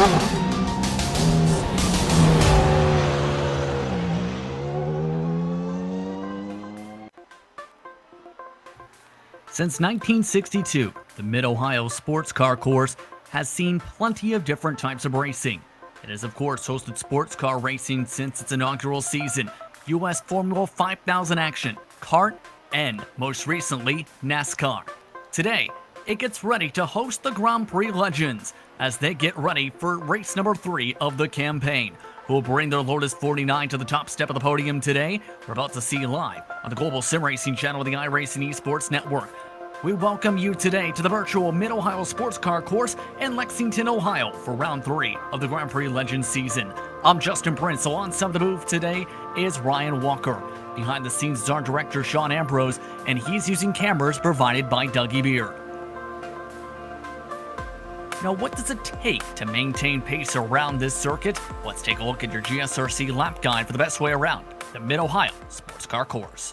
Since 1962, the Mid-Ohio Sports Car Course has seen plenty of different types of racing. It has, of course, hosted sports car racing since its inaugural season, U.S. Formula 5000 action, kart, and, most recently, NASCAR. Today, it gets ready to host the Grand Prix legends as they get ready for race number 3 of the campaign. Who will bring their Lotus 49 to the top step of the podium today? We're about to see live on the global SimRacing channel of the iRacing Esports Network. We welcome you today to the virtual Mid-Ohio Sports Car Course in Lexington, Ohio for round 3 of the Grand Prix Legends season. I'm Justin Prince, so on some of the booth today is Ryan Walker. Behind the scenes is our director Sean Ambrose, and he's using cameras provided by Dougie Beer. Now, what does it take to maintain pace around this circuit? Let's take a look at your GSRC lap guide for the best way around the Mid-Ohio Sports Car Course.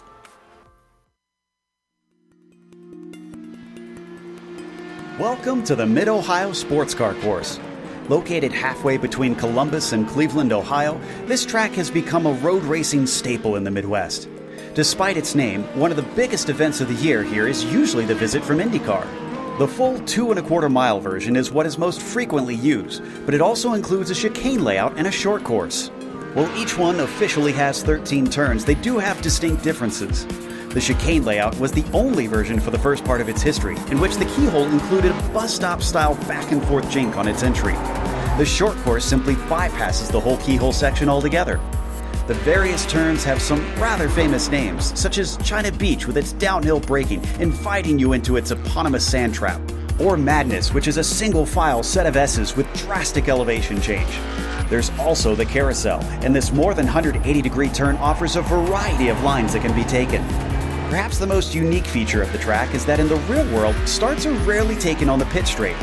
Welcome to the Mid-Ohio Sports Car Course. Located halfway between Columbus and Cleveland, Ohio, this track has become a road racing staple in the Midwest. Despite its name, one of the biggest events of the year here is usually the visit from IndyCar. The full 2¼ mile version is what is most frequently used, but it also includes a chicane layout and a short course. While each one officially has 13 turns, they do have distinct differences. The chicane layout was the only version for the first part of its history, in which the keyhole included a bus stop style back and forth jink on its entry. The short course simply bypasses the whole keyhole section altogether. The various turns have some rather famous names, such as China Beach with its downhill braking, inviting you into its eponymous sand trap, or Madness, which is a single file set of S's with drastic elevation change. There's also the Carousel, and this more than 180-degree turn offers a variety of lines that can be taken. Perhaps the most unique feature of the track is that in the real world, starts are rarely taken on the pit straight.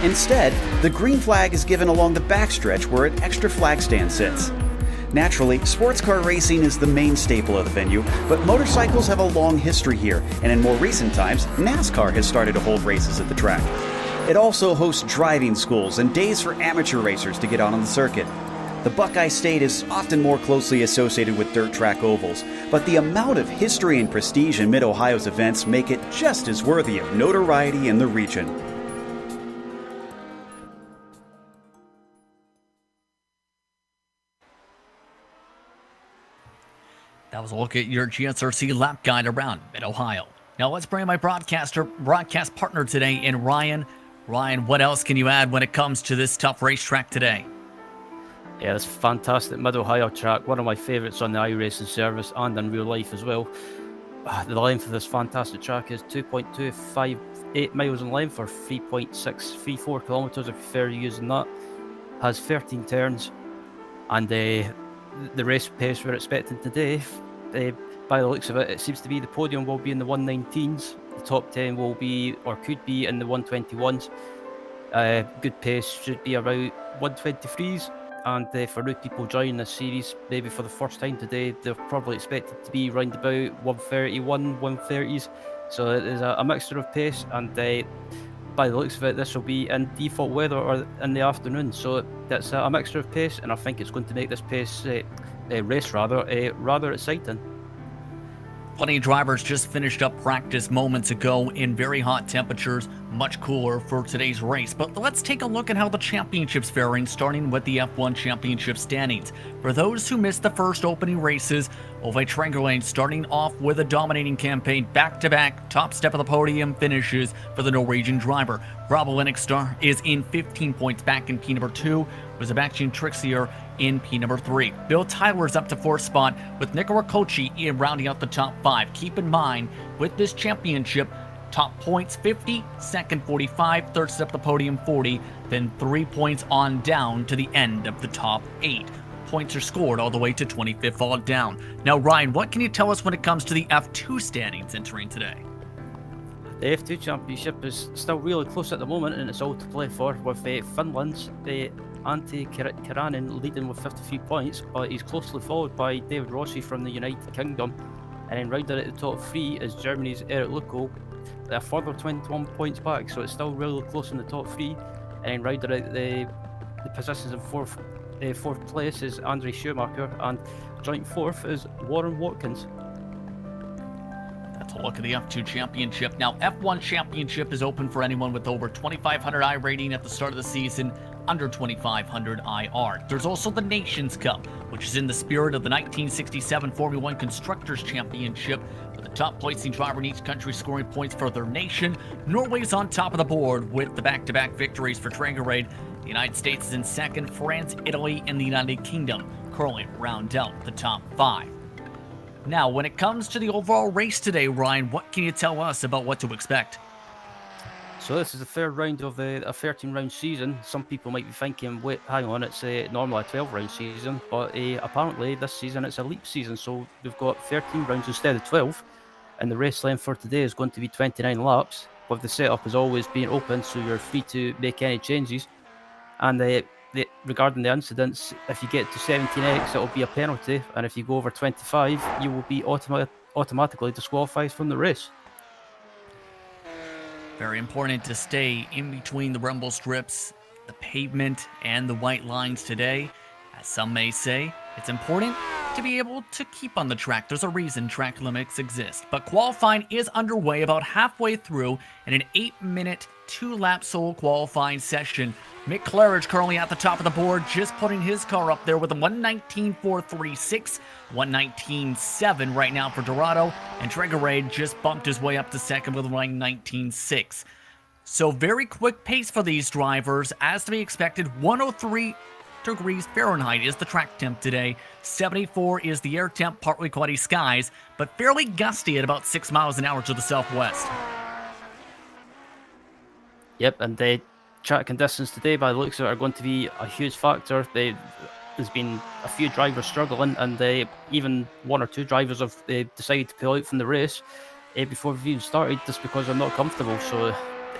Instead, the green flag is given along the backstretch where an extra flag stand sits. Naturally, sports car racing is the main staple of the venue, but motorcycles have a long history here, and in more recent times, NASCAR has started to hold races at the track. It also hosts driving schools and days for amateur racers to get on the circuit. The Buckeye State is often more closely associated with dirt track ovals, but the amount of history and prestige in Mid-Ohio's events make it just as worthy of notoriety in the region. That was a look at your GSRC lap guide around Mid-Ohio. Now let's bring in my broadcast partner today in Ryan. Ryan, what else can you add when it comes to this tough racetrack today? Yeah, this fantastic Mid-Ohio track, one of my favourites on the iRacing service and in real life as well. The length of this fantastic track is 2.258 miles in length, or 3.634 kilometres if you prefer using that. Has 13 turns, and the race pace we're expecting today, by the looks of it, it seems to be the podium will be in the 119s, the top 10 will be, or could be, in the 121s. Good pace should be around 123s. And for new people joining this series, maybe for the first time today, they're probably expected to be round about 131, 130s. So it is a mixture of pace, and by the looks of it, this will be in default weather or in the afternoon. So that's a mixture of pace, and I think it's going to make this race rather exciting. Plenty of drivers just finished up practice moments ago in very hot temperatures, much cooler for today's race. But let's take a look at how the championship's faring, starting with the F1 championship standings. For those who missed the first opening races, Ove Trangerlane starting off with a dominating campaign, back-to-back top step of the podium finishes for the Norwegian driver. Brabo Lennox-Star is in 15 points back in P number 2, with Sebastian Trixier in P number 3. Bill Tyler's up to 4th spot, with Nicola Kochi rounding out the top 5. Keep in mind, with this championship, top points 50, second 45, third step of the podium 40, then 3 points on down to the end of the top 8. Points are scored all the way to 25th on down. Now, Ryan, what can you tell us when it comes to the F2 standings entering today? The F2 Championship is still really close at the moment, and it's all to play for, with Finland's Antti Karanen leading with 53 points, but he's closely followed by David Rossi from the United Kingdom. And then rounded at the top 3 is Germany's Eric Lucko, a further 21 points back, so it's still really close in the top 3. And then rounded out the the positions in fourth place is Andre Schumacher, and joint fourth is Warren Watkins. That's a look at the F2 Championship. Now, F1 Championship is open for anyone with over 2,500 I rating at the start of the season, under 2,500 IR. There's also the Nations Cup, which is in the spirit of the 1967 Formula 1 Constructors Championship, with the top placing driver in each country scoring points for their nation. Norway's on top of the board with the back-to-back victories for Traegerade. The United States is in second. France, Italy, and the United Kingdom currently round out the top 5. Now, when it comes to the overall race today, Ryan, what can you tell us about what to expect? So this is the third round of a 13-round season. Some people might be thinking, wait, hang on, it's normally a 12-round season, but apparently this season it's a leap season, so we've got 13 rounds instead of 12, and the race length for today is going to be 29 laps, with the setup as always being open, so you're free to make any changes. And regarding the incidents, if you get to 17x, it'll be a penalty, and if you go over 25, you will be automatically disqualified from the race. Very important to stay in between the rumble strips, the pavement, and the white lines today. As some may say, it's important to be able to keep on the track. There's a reason track limits exist. But qualifying is underway about halfway through in an 8-minute, 2-lap solo qualifying session. Mick Claridge currently at the top of the board, just putting his car up there with a 119.436, 119.7 right now for Dorado, and Traegerade just bumped his way up to second with a 119.6. So very quick pace for these drivers, as to be expected. 103 degrees Fahrenheit is the track temp today. 74 is the air temp, partly cloudy skies, but fairly gusty at about 6 miles an hour to the southwest. Yep, and the track conditions today, by the looks of it, are going to be a huge factor. There's been a few drivers struggling, and even one or two drivers have decided to pull out from the race before we've even started, just because they're not comfortable. So,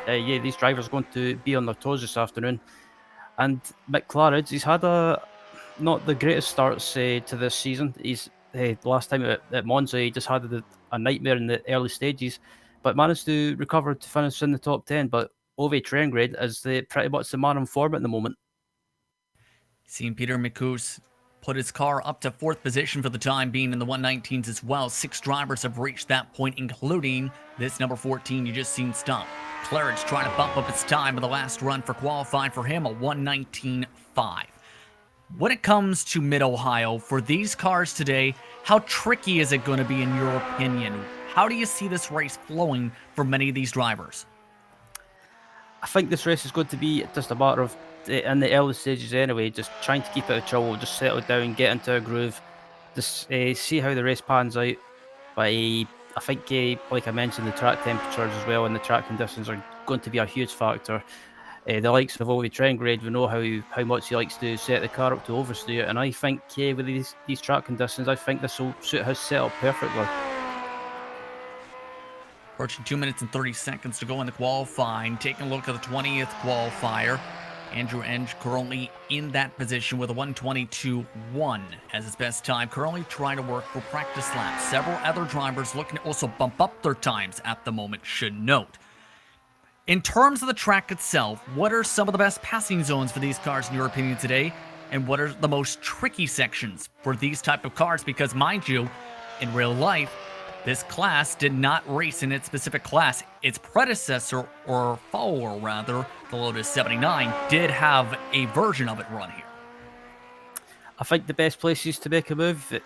yeah, these drivers are going to be on their toes this afternoon. And Mick Claridge, he's had not the greatest starts to this season. He's the last time at Monza, he just had a nightmare in the early stages, but managed to recover to finish in the top 10. But Ove Traegerade is pretty much the man in form at the moment. Seen Peter Mikus put his car up to 4th position for the time being in the 119s as well. 6 drivers have reached that point, including this number 14 you just seen stop. Claridge trying to bump up his time in the last run for qualifying for him, a 119.5. When it comes to Mid-Ohio, for these cars today, how tricky is it going to be in your opinion? How do you see this race flowing for many of these drivers? I think this race is going to be just a matter of, in the early stages anyway, just trying to keep it a chill, just settle down, get into a groove, just see how the race pans out. But I think, like I mentioned, the track temperatures as well and the track conditions are going to be a huge factor. The likes of Ove Traegerade, we know how much he likes to set the car up to oversteer it, and I think with these track conditions, I think this will suit his setup perfectly. Approaching 2 minutes and 30 seconds to go in the qualifying. Taking a look at the 20th qualifier. Andrew Enge currently in that position with a 122.1 as his best time. Currently trying to work for practice laps. Several other drivers looking to also bump up their times at the moment, should note. In terms of the track itself, what are some of the best passing zones for these cars in your opinion today? And what are the most tricky sections for these type of cars? Because mind you, in real life, this class did not race in its specific class. Its predecessor, or follower rather, the Lotus 79, did have a version of it run here. I think the best places to make a move,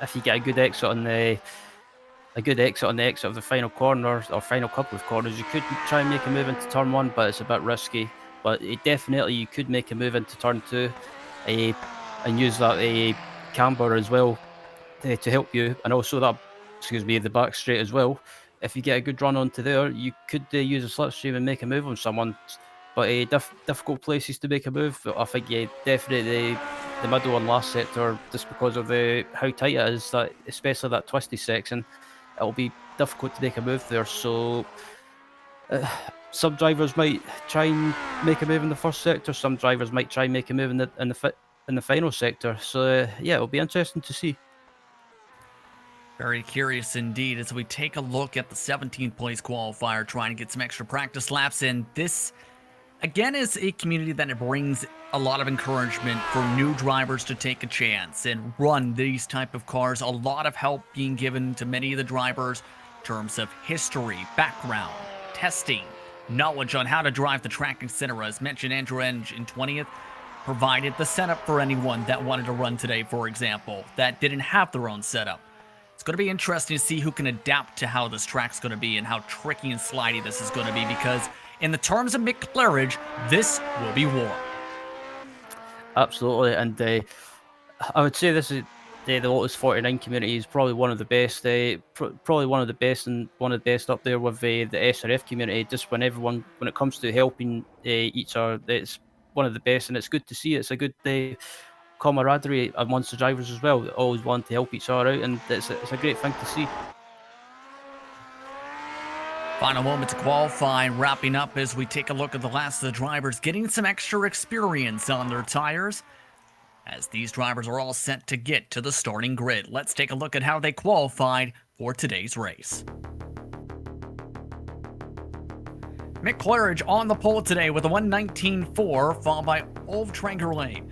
if you get a good exit on the exit of the final corner or final couple of corners, you could try and make a move into turn 1, but it's a bit risky. But definitely you could make a move into turn 2 and use that camber as well to help you, and also that, the back straight as well. If you get a good run onto there, you could use a slipstream and make a move on someone. But difficult places to make a move, I think definitely the middle and last sector, just because of how tight it is, that especially that twisty section, it'll be difficult to make a move there. So some drivers might try and make a move in the first sector, some drivers might try and make a move in the final sector. So yeah, it'll be interesting to see. Very curious indeed as we take a look at the 17th place qualifier, trying to get some extra practice laps in. This Again, it's a community that brings a lot of encouragement for new drivers to take a chance and run these type of cars. A lot of help being given to many of the drivers in terms of history, background, testing, knowledge on how to drive the track, etc. As mentioned, Andrew Enge in 20th provided the setup for anyone that wanted to run today, for example, that didn't have their own setup. It's going to be interesting to see who can adapt to how this track's going to be and how tricky and slidey this is going to be, because in the terms of Mick Claridge, this will be war. Absolutely, and I would say this is the Lotus 49 community is probably one of the best, probably one of the best, and one of the best up there with the SRF community. Just when it comes to helping each other, it's one of the best, and it's good to see. It's a good camaraderie amongst the drivers as well. They always want to help each other out, and it's a great thing to see. Final moment to qualify, wrapping up as we take a look at the last of the drivers getting some extra experience on their tires, as these drivers are all set to get to the starting grid. Let's take a look at how they qualified for today's race. Mick Claridge on the pole today with a 1:19.4, followed by Ulf Trangerle.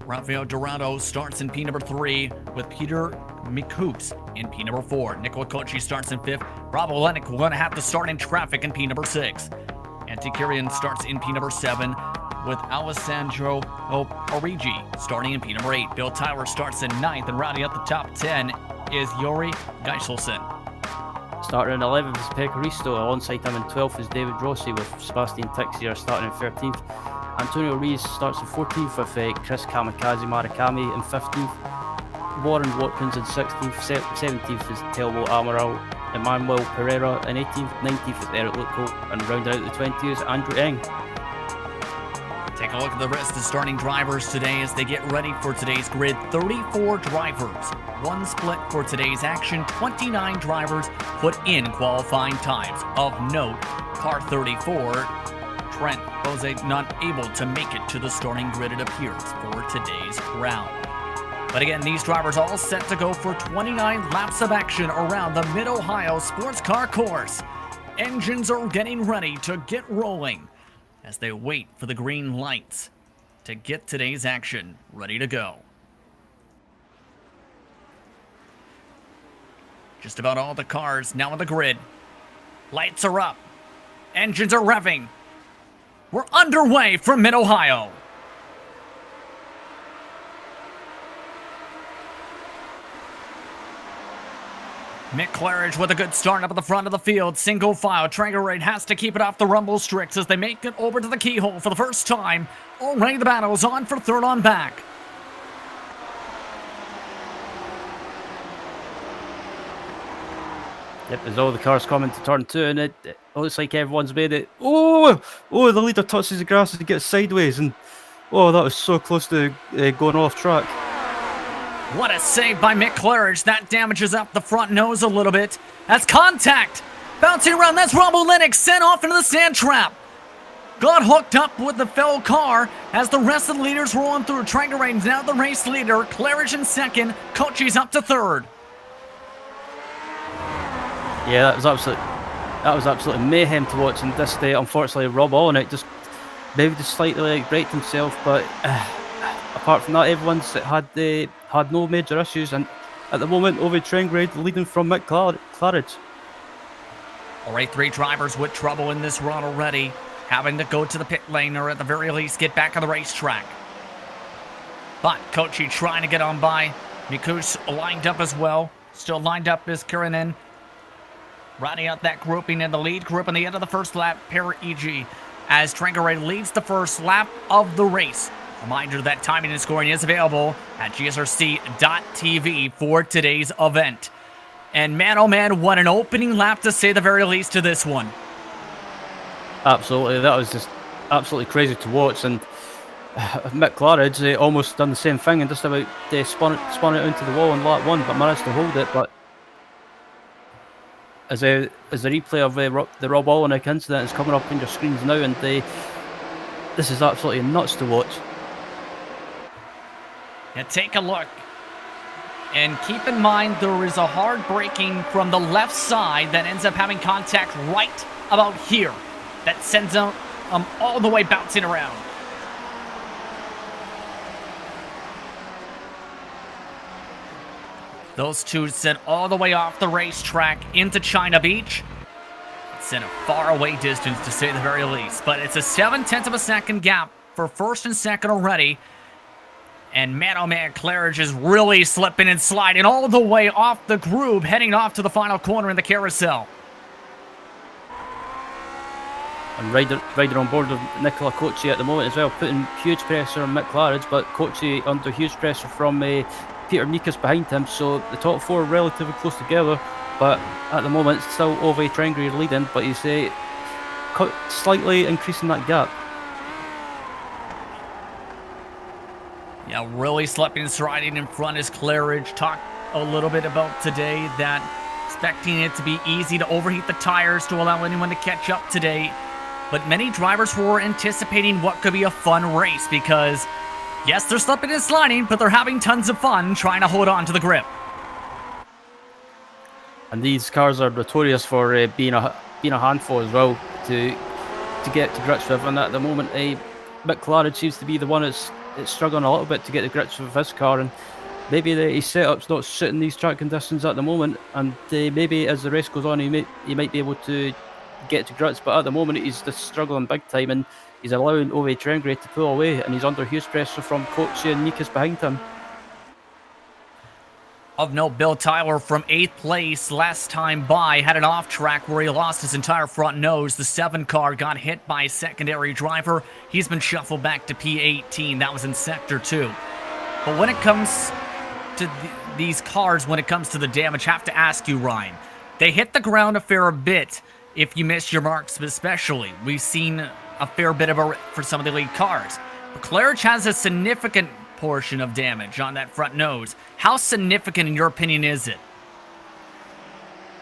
Rafael Dorado starts in P number 3 with Peter Mikus in P number 4. Nicola Cocci starts in 5th. Rob Olenek will going to have to start in traffic in P number 6. Antikirian starts in P number 7 with Alessandro Origi starting in P number 8. Bill Tyler starts in 9th, and rounding up the top 10 is Yuri Geiselson. Starting in 11th is Pekka Risto. Alongside him in 12th is David Rossi, with Sebastian Tixier starting in 13th. Antonio Rees starts in 14th with Chris Kamikaze Marakami in 15th. Warren Watkins in 16th. 17th is Telmo Amaral. Emmanuel Pereira in 18th. 19th is Eric Lutko. And rounding out the 20th is Andrew Eng. Take a look at the rest of the starting drivers today as they get ready for today's grid. 34 drivers, one split for today's action. 29 drivers put in qualifying times. Of note, car 34, Trent Bose not able to make it to the starting grid, it appears, for today's round. But again, these drivers all set to go for 29 laps of action around the Mid-Ohio Sports Car Course. Engines are getting ready to get rolling as they wait for the green lights to get today's action ready to go. Just about all the cars now on the grid. Lights are up. Engines are revving. We're underway from Mid-Ohio. Mick Claridge with a good start up at the front of the field. Single file. Trangerade has to keep it off the rumble strips as they make it over to the keyhole for the first time. Already the battle is on for third on back. Yep, as all the cars coming to turn 2, and it looks like everyone's made it. Oh, the leader touches the grass as it gets sideways, and oh, that was so close to going off track. What a save by Mick Claridge. That damages up the front nose a little bit. That's contact. Bouncing around. That's Rob Olenek sent off into the sand trap. Got hooked up with the fellow car as the rest of the leaders rolling through. Trangerade now the race leader. Claridge in second. Cocci's up to third. Yeah, that was absolutely mayhem to watch. And this day, unfortunately, Rob Olenek just slightly braked himself, but apart from that, everyone's had no major issues, and at the moment, Ovid Trangerade leading from Mick Claridge. All right, 3 drivers with trouble in this run already, having to go to the pit lane or at the very least get back on the racetrack. But Cocci trying to get on by. Mikus lined up as well. Still lined up is Kirinen. Rounding out that grouping in the lead group on the end of the first lap, Per-EG, as Trangerade leads the first lap of the race. Reminder that timing and scoring is available at GSRC.TV for today's event. And man, oh man, what an opening lap to say the very least to this one. Absolutely, that was just absolutely crazy to watch. And Mick Claridge almost done the same thing and just about spun it into the wall in lap 1, but managed to hold it. But as a replay of the Rob Olenek incident is coming up on your screens now, and this is absolutely nuts to watch. Now take a look. And keep in mind there is a hard braking from the left side that ends up having contact right about here. That sends out all the way bouncing around. Those two sent all the way off the racetrack into China Beach. It's in a faraway distance, to say the very least. But it's a 0.7 of a second gap for first and second already. And man, oh man, Claridge is really slipping and sliding all the way off the groove, heading off to the final corner in the carousel. And rider on board of Nicola Cochi at the moment as well, putting huge pressure on Mick Claridge, but Cochi under huge pressure from Peter Nikas behind him, so the top four are relatively close together, but at the moment still Ove Trengri leading, but he's slightly increasing that gap. Yeah, really slipping and striding in front is Claridge. Talked a little bit about today that expecting it to be easy to overheat the tires to allow anyone to catch up today. But many drivers were anticipating what could be a fun race because, yes, they're slipping and sliding, but they're having tons of fun trying to hold on to the grip. And these cars are notorious for being a handful as well to get to grips with. And at the moment, Mick Claridge seems to be the one that's struggling a little bit to get to grips with his car, and maybe his setup's not suiting these track conditions at the moment. And maybe as the race goes on, he might be able to get to grips, but at the moment he's just struggling big time, and he's allowing Ove Trengri to pull away, and he's under huge pressure from Cochi and Nikas behind him. Of note, Bill Tyler from 8th place last time by had an off track where he lost his entire front nose. The 7 car got hit by a secondary driver. He's been shuffled back to P18. That was in Sector 2. But when it comes to these cars, when it comes to the damage, I have to ask you, Ryan, they hit the ground a fair bit. If you miss your marks especially, we've seen a fair bit of for some of the lead cars. But Claridge has a significant portion of damage on that front nose. How significant, in your opinion, is it?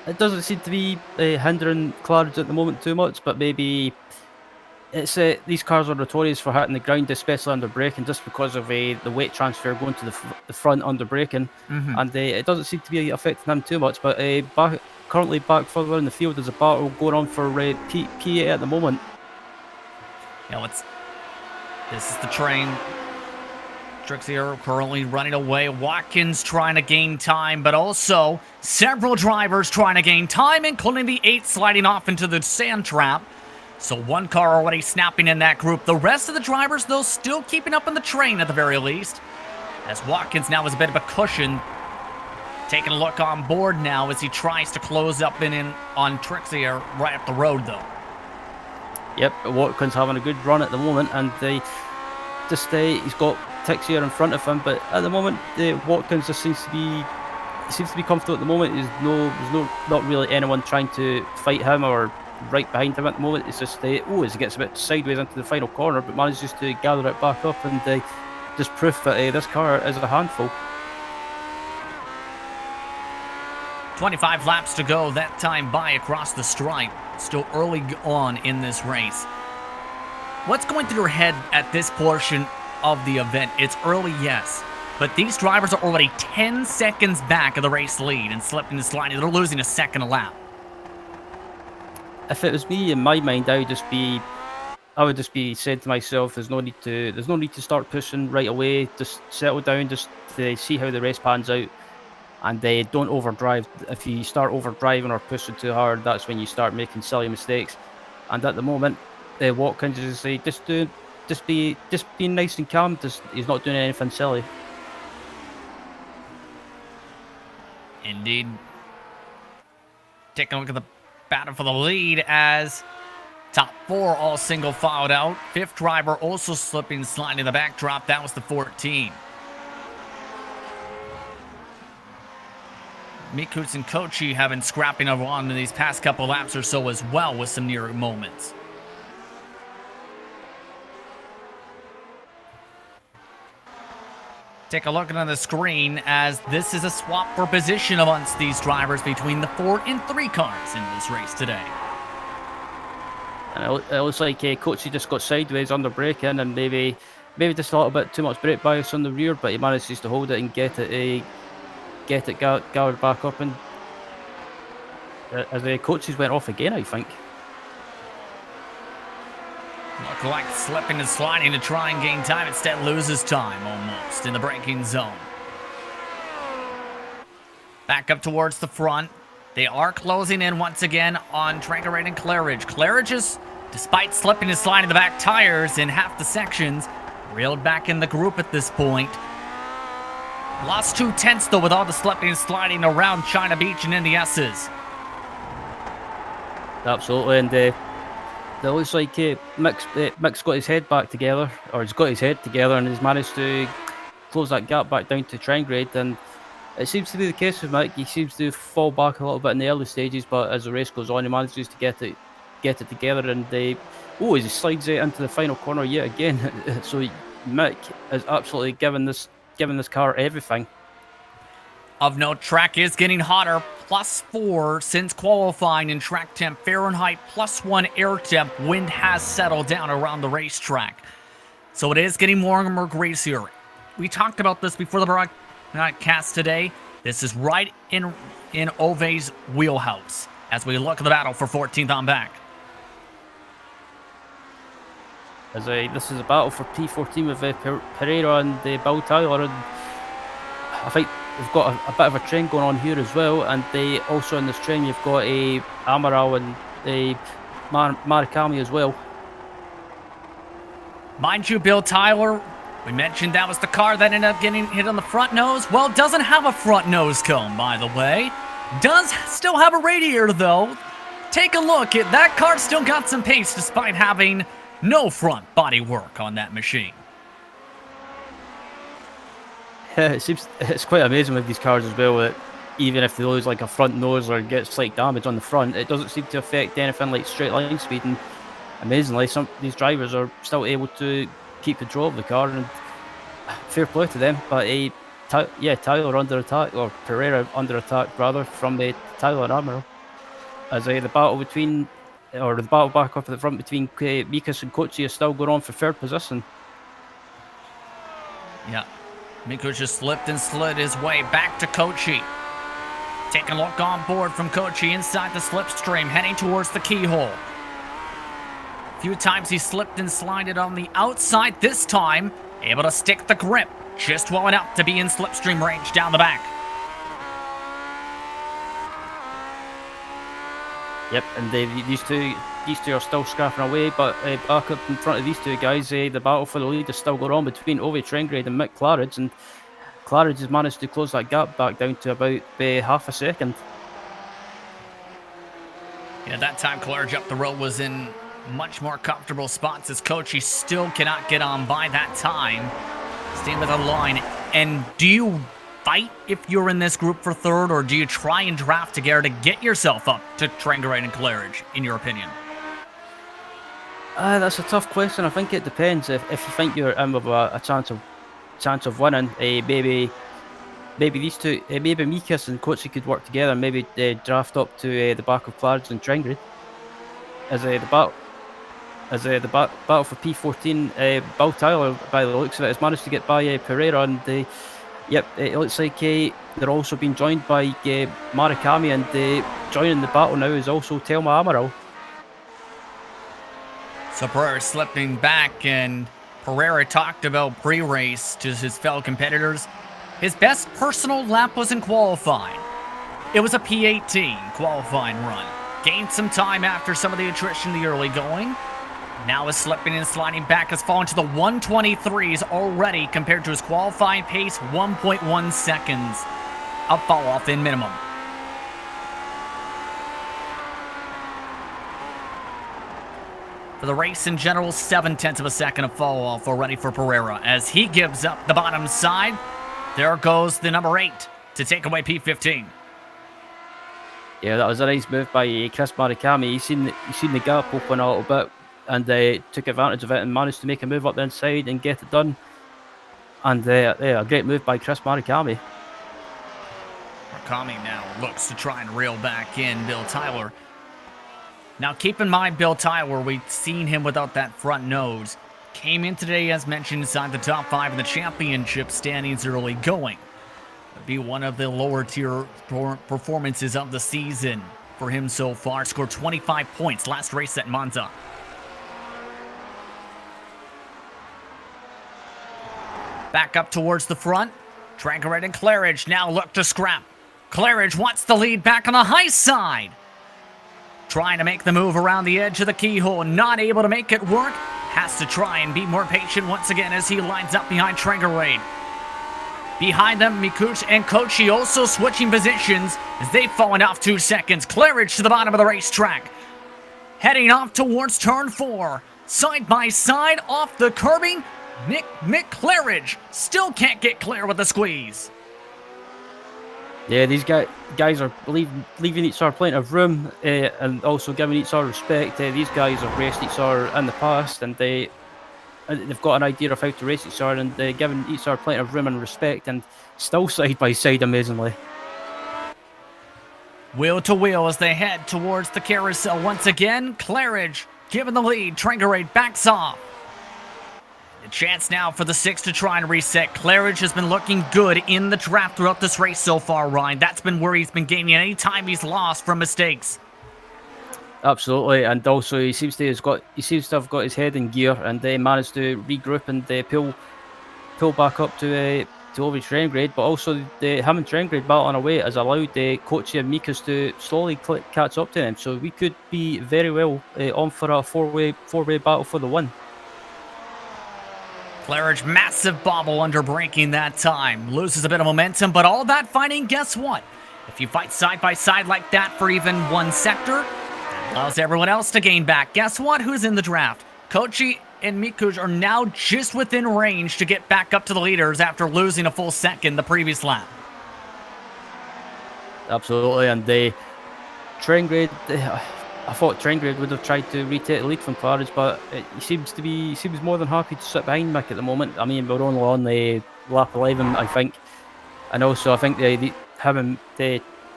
It doesn't seem to be hindering Claridge at the moment too much, but maybe it's these cars are notorious for hitting the ground, especially under braking, just because of the weight transfer going to the front under braking, and it doesn't seem to be affecting him too much. But currently back further in the field, there's a battle going on for P8 at the moment. Yeah, this is the train. Trixier currently running away. Watkins trying to gain time, but also several drivers trying to gain time, including the 8 sliding off into the sand trap. So one car already snapping in that group. The rest of the drivers, though, still keeping up in the train at the very least. As Watkins now has a bit of a cushion. Taking a look on board now as he tries to close up in on Trixier right up the road, though. Yep, Watkins having a good run at the moment, and he's got Tixier in front of him, but at the moment Watkins just seems to be comfortable at the moment. There's not really anyone trying to fight him or right behind him at the moment. It's just as he gets a bit sideways into the final corner, but manages to gather it back up and just proof that this car is a handful. 25 laps to go, that time by across the stripe. Still early on in this race. What's going through your head at this portion of the event? It's early, yes, but these drivers are already 10 seconds back of the race lead and slipping and sliding. They're losing a second a lap. If it was me, in my mind, I would just be saying to myself, there's no need to start pushing right away. Just settle down, just to see how the race pans out, and don't overdrive. If you start overdriving or pushing too hard, that's when you start making silly mistakes. And at the moment, Watkins is just being nice and calm. He's not doing anything silly. Indeed. Taking a look at the battle for the lead as top 4 all single filed out. 5th driver also slipping, sliding in the backdrop. That was the 14. Mikus and Kochi have been scrapping along in these past couple laps or so as well, with some near moments. Take a look at the screen as this is a swap for position amongst these drivers between the 4 and 3 cars in this race today. And it looks like Kochi just got sideways under braking, and maybe just a little bit too much brake bias on the rear, but he manages to hold it and get it gathered back up, and as the coaches went off again, I think. like slipping and sliding to try and gain time. Instead, loses time almost in the braking zone. Back up towards the front. They are closing in once again on Tranquilate and Claridge. Claridge is, despite slipping and sliding the back tires in half the sections, reeled back in the group at this point. Lost 2/10 though with all the slipping and sliding around China Beach and in the S's. Absolutely, and it looks like Mick's got his head back together, or he's got his head together, and he's managed to close that gap back down to Trangrade. And it seems to be the case with Mick. He seems to fall back a little bit in the early stages, but as the race goes on, he manages to get it together. And he slides it into the final corner yet again. So Mick is absolutely giving this car everything. Of note, track is getting hotter. +4 since qualifying in track temp. Fahrenheit +1 air temp. Wind has settled down around the racetrack. So it is getting more and more greasier. We talked about this before the broadcast today. This is right in Ove's wheelhouse as we look at the battle for 14th on back. This is a battle for P14 with Pereira and Bill Tyler, and I think we've got a bit of a trend going on here as well. And they also in this trend you've got a Amaral and a Marikami as well. Mind you, Bill Tyler, we mentioned that was the car that ended up getting hit on the front nose. Well, doesn't have a front nose cone, by the way. Does still have a radiator, though. Take a look. That car still got some pace despite having no front body work on that machine. Yeah, it's quite amazing with these cars as well that even if they lose like a front nose or get slight damage on the front, it doesn't seem to affect anything like straight line speed. And amazingly, some of these drivers are still able to keep control of the car, and fair play to them. But Tyler under attack, or Pereira under attack rather, from the Tyler and Amaral, as the battle back up at the front between Mikas and Kochi is still going on for third position. Yeah, Mikas just slipped and slid his way back to Kochi. Taking a look on board from Kochi inside the slipstream, heading towards the keyhole. A few times he slipped and slided on the outside. This time, able to stick the grip just well enough to be in slipstream range down the back. Yep, and these two are still scrapping away, but back up in front of these two guys, the battle for the lead is still going on between Ove Trengrade and Mick Claridge, and Claridge has managed to close that gap back down to about half a second. Yeah, that time Claridge up the road was in much more comfortable spots as Kochi still cannot get on by that time. Staying with the line. And do you fight if you're in this group for third, or do you try and draft together to get yourself up to Trengrade and Claridge, in your opinion? That's a tough question. I think it depends. If you think you're in with a chance of winning, maybe these two, maybe Mikas and Kochi could work together and maybe draft up to the back of Claridge and Trengrade. As the battle for P14, Bill Tyler, by the looks of it, has managed to get by Pereira, and it looks like they're also being joined by Marikami, and joining the battle now is also Telma Amaral. So Pereira slipping back, and Pereira talked about pre-race to his fellow competitors. His best personal lap was in qualifying. It was a P18 qualifying run. Gained some time after some of the attrition in the early going. Now is slipping and sliding back, has fallen to the 123s already compared to his qualifying pace, 1.1 seconds of fall off in minimum. For the race in general, 0.7 of a second of fall off already for Pereira as he gives up the bottom side. There goes the number 8 to take away P15. Yeah, that was a nice move by Chris Marikami. He's seen the gap open a little bit, and took advantage of it and managed to make a move up the inside and get it done. And a great move by Chris Marikami. Marikami now looks to try and reel back in Bill Tyler. Now keep in mind, Bill Tyler, we've seen him without that front nose. Came in today, as mentioned, inside the top 5 in the championship standings early going. Would be one of the lower tier performances of the season for him so far. Scored 25 points last race at Monza. Back up towards the front. Tranquered and Claridge now look to scrap. Claridge wants the lead back on the high side. Trying to make the move around the edge of the keyhole. Not able to make it work. Has to try and be more patient once again as he lines up behind Tranquered. Behind them, Mikuch and Kochi also switching positions as they've fallen off 2 seconds. Claridge to the bottom of the racetrack. Heading off towards turn 4. Side by side off the curbing. Mick Claridge still can't get clear with the squeeze. Yeah, these guys are leaving each other plenty of room and also giving each other respect. These guys have raced each other in the past, and they've got an idea of how to race each other, and they're giving each other plenty of room and respect, and still side by side amazingly. Wheel to wheel as they head towards the carousel once again. Claridge given the lead. Tranquered backs off. A chance now for the 6 to try and reset. Claridge has been looking good in the draft throughout this race so far, Ryan. That's been where he's been gaining any time he's lost from mistakes. Absolutely, and also he seems to have got his head in gear, and they managed to regroup and pull back up to over Tranquered. But also him and Tranquered battling away has allowed Kochi and Mikas to slowly catch up to him. So we could be very well on for a four-way battle for the win. Claridge, massive bobble under braking that time. Loses a bit of momentum, but all that fighting, guess what? If you fight side by side like that for even one sector, that allows everyone else to gain back. Guess what? Who's in the draft? Kochi and Mikuj are now just within range to get back up to the leaders after losing a full second the previous lap. Absolutely, and Tranquered, I thought Tranquered would have tried to retake the lead from Claridge, but he seems more than happy to sit behind Mick at the moment. I mean, we're only on the lap 11, I think, and also I think Mick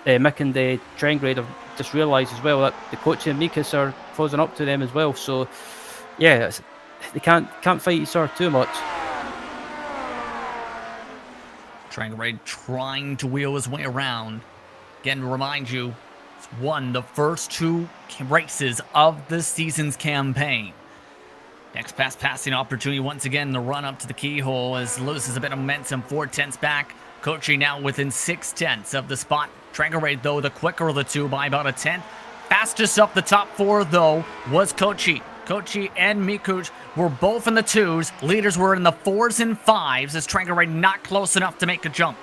and Tranquered have just realised as well that the Kochi and Mikas are closing up to them as well. So yeah, they can't fight each other too much. Tranquered trying to wheel his way around. Again, to remind you, he's won the first 2 races of the season's campaign. Next passing opportunity once again, the run up to the keyhole as loses a bit of momentum, 4/10 back. Kochi now within 6/10 of the spot. Tranquered, though, the quicker of the 2 by about a 10th. Fastest up the top 4, though, was Kochi. Kochi and Mikuj were both in the 2s. Leaders were in the 4s and 5s as Tranquered not close enough to make a jump.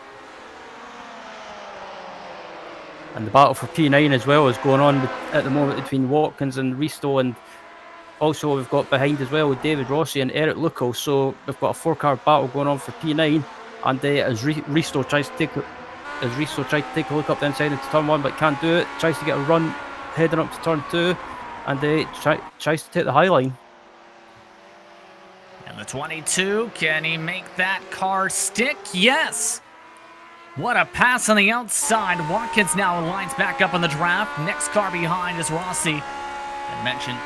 And the battle for P9 as well is going on at the moment between Watkins and Risto, and also we've got behind as well with David Rossi and Eric Luco. So we've got a 4-car battle going on for P9, and as Risto tries to take a look up the inside into turn 1 but can't do it, tries to get a run heading up to turn 2, and tries to take the high line. And the 22, can he make that car stick? Yes! What a pass on the outside. Watkins now lines back up on the draft. Next car behind is Rossi. I mentioned,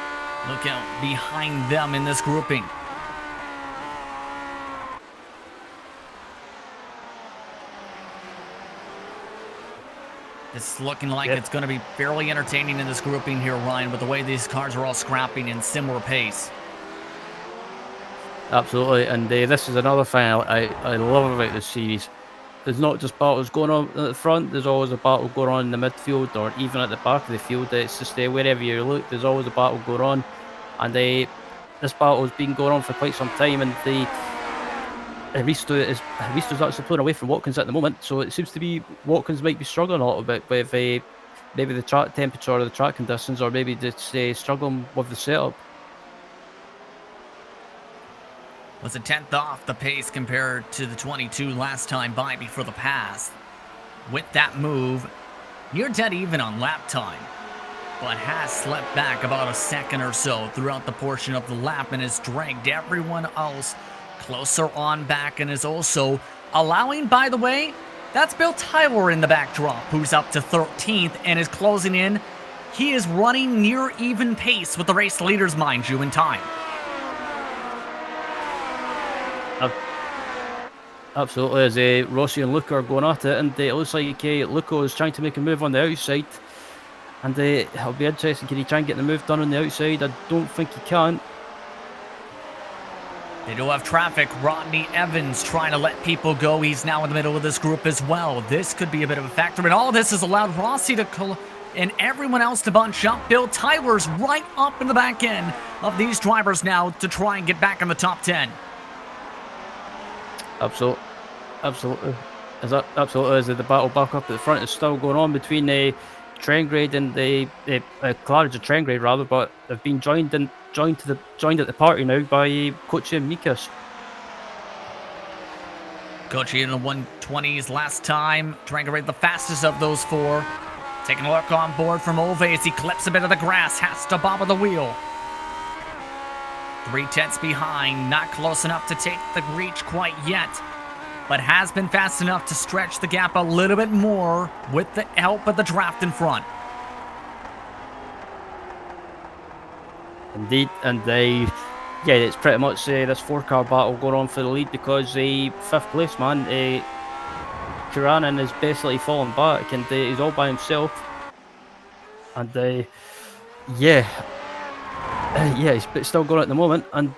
look out behind them in this grouping. It's looking like it's going to be fairly entertaining in this grouping here, Ryan, with the way these cars are all scrapping in similar pace. Absolutely, and this is another thing I love about this series. There's not just battles going on at the front, there's always a battle going on in the midfield or even at the back of the field. It's just wherever you look, there's always a battle going on. And this battle has been going on for quite some time, and Risto's actually pulling away from Watkins at the moment. So it seems to be Watkins might be struggling a little bit with maybe the track temperature or the track conditions, or maybe just struggling with the setup. Was a 10th off the pace compared to the 22 last time by before the pass. With that move, near dead even on lap time, but has slipped back about a second or so throughout the portion of the lap and has dragged everyone else closer on back, and is also allowing, by the way, that's Bill Tyler in the backdrop, who's up to 13th and is closing in. He is running near even pace with the race leaders, mind you, in time. Absolutely, as Rossi and Luca are going at it, and it looks like Luca is trying to make a move on the outside, and it'll be interesting, can he try and get the move done on the outside? I don't think he can. They do have traffic. Rodney Evans trying to let people go. He's now in the middle of this group as well. This could be a bit of a factor, but all this has allowed Rossi to and everyone else to bunch up. Bill Tyler's right up in the back end of these drivers now to try and get back in the top 10. Absolutely. Absolutely. As the battle back up at the front is still going on between Trengrade and the Claridge of Trengrade rather, but they've been joined at the party now by Kochi and Mikas. Kochi in the 120s last time. Trengrade the fastest of those four. Taking a look on board from Ove as he clips a bit of the grass, has to bobble the wheel. 3/10 behind, not close enough to take the reach quite yet, but has been fast enough to stretch the gap a little bit more with the help of the draft in front. Indeed, and it's pretty much this 4-car battle going on for the lead because the 5th place man, Kiranen, is basically falling back and he's all by himself. And he's still going at the moment. And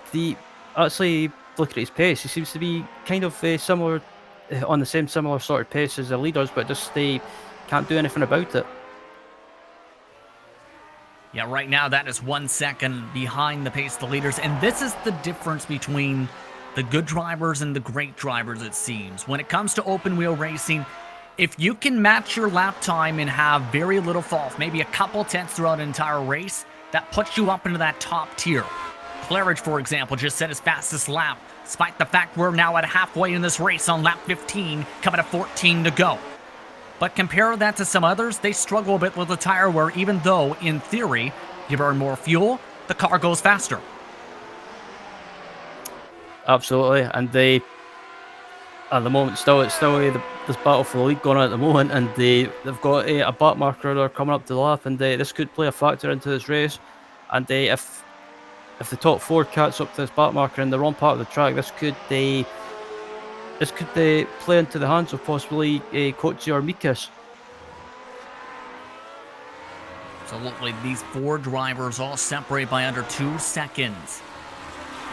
actually, look at his pace, he seems to be kind of similar, on the similar sort of pace as the leaders, but just can't do anything about it. Yeah, right now that is 1 second behind the pace of the leaders, and this is the difference between the good drivers and the great drivers, it seems. When it comes to open wheel racing, if you can match your lap time and have very little fall, maybe a couple tenths throughout an entire race, that puts you up into that top tier. Claridge, for example, just set his fastest lap, despite the fact we're now at halfway in this race on lap 15, coming to 14 to go. But compare that to some others, they struggle a bit with the tire wear, even though, in theory, you burn more fuel, the car goes faster. Absolutely, and at the moment, it's still this battle for the lead going on at the moment, and they've got a back marker there coming up to the lap, and this could play a factor into this race. And if the top 4 catch up to this back marker in the wrong part of the track, this could play into the hands of possibly Kochi or Mikas. Absolutely, these 4 drivers all separate by under 2 seconds.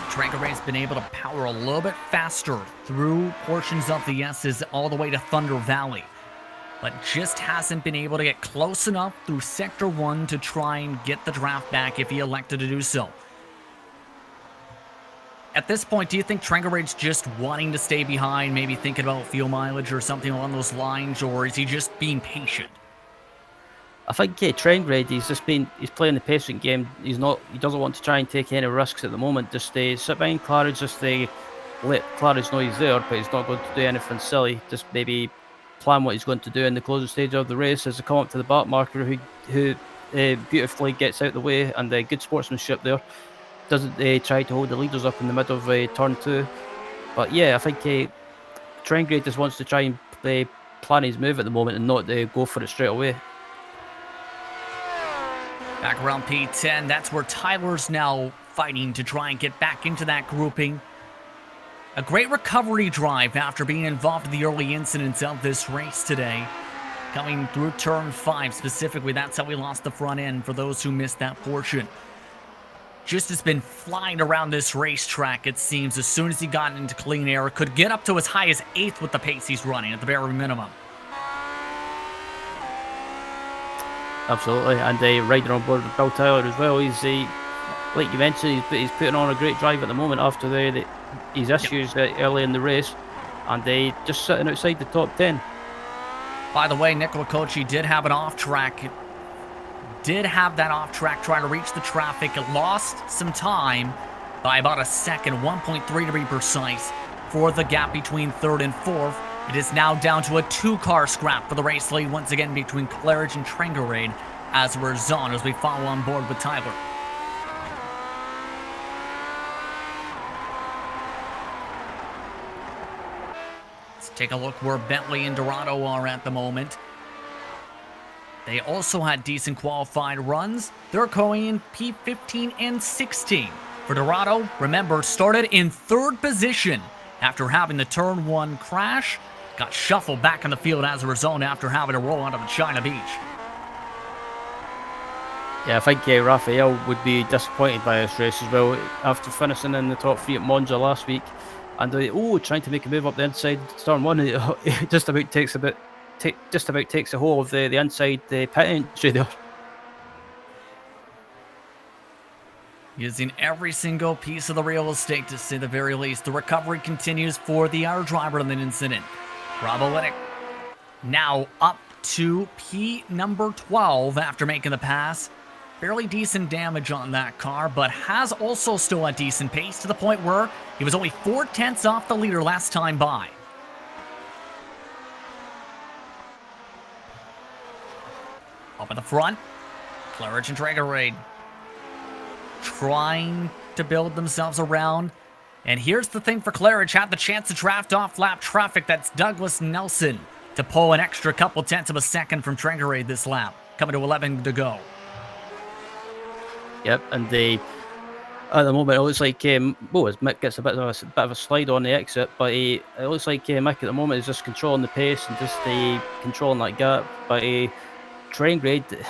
Trengrade's been able to power a little bit faster through portions of the S's all the way to Thunder Valley, but just hasn't been able to get close enough through Sector 1 to try and get the draft back if he elected to do so. At this point, do you think Trengrade's just wanting to stay behind, maybe thinking about fuel mileage or something along those lines, or is he just being patient? I think Trengrade, he's playing the patient game. He doesn't want to try and take any risks at the moment. Just sit behind Claridge, just let Claridge know he's there, but he's not going to do anything silly. Just maybe plan what he's going to do in the closing stage of the race as they come up to the back marker, who beautifully gets out the way, and good sportsmanship there. Doesn't try to hold the leaders up in the middle of turn 2. But yeah, I think Trengrade just wants to try and plan his move at the moment and not go for it straight away. Back around P10, that's where Tyler's now fighting to try and get back into that grouping. A great recovery drive after being involved in the early incidents of this race today. Coming through turn 5 specifically, that's how we lost the front end for those who missed that portion. Just has been flying around this racetrack, it seems, as soon as he got into clean air. Could get up to as high as 8th with the pace he's running at the very minimum. Absolutely, and riding on board with Bill Tyler as well. He's like you mentioned, he's putting on a great drive at the moment after his issues early in the race, and just sitting outside the top 10. By the way, Nicola Kochi did have an off-track. Did have that off-track trying to reach the traffic. It lost some time by about a second, 1.3 to be precise, for the gap between 3rd and 4th. It is now down to a 2-car scrap for the race lead once again between Claridge and Trengrade as we're on as we follow on board with Tyler. Let's take a look where Bentley and Dorado are at the moment. They also had decent qualified runs. They're going in P15 and 16. For Dorado, remember, started in 3rd position after having the turn 1 crash. Got shuffled back in the field as a result after having to roll onto the China Beach. Yeah, I think Raphael would be disappointed by this race as well after finishing in the top 3 at Monza last week, and trying to make a move up the inside turn 1. It just about takes the whole of the inside pit entry there. Using every single piece of the real estate, to say the very least. The recovery continues for the our driver in the incident. Bravo Linux now up to P number 12 after making the pass. Fairly decent damage on that car, but has also still a decent pace to the point where he was only 4/10 off the leader last time by. Up at the front, Claridge and Traegerade trying to build themselves around. And here's the thing for Claridge, had the chance to draft off lap traffic. That's Douglas Nelson to pull an extra couple tenths of a second from Traegerade this lap. Coming to 11 to go. Yep, and at the moment it looks like Mick gets a bit of a slide on the exit, but it looks like Mick at the moment is just controlling the pace and just controlling that gap. But Traegerade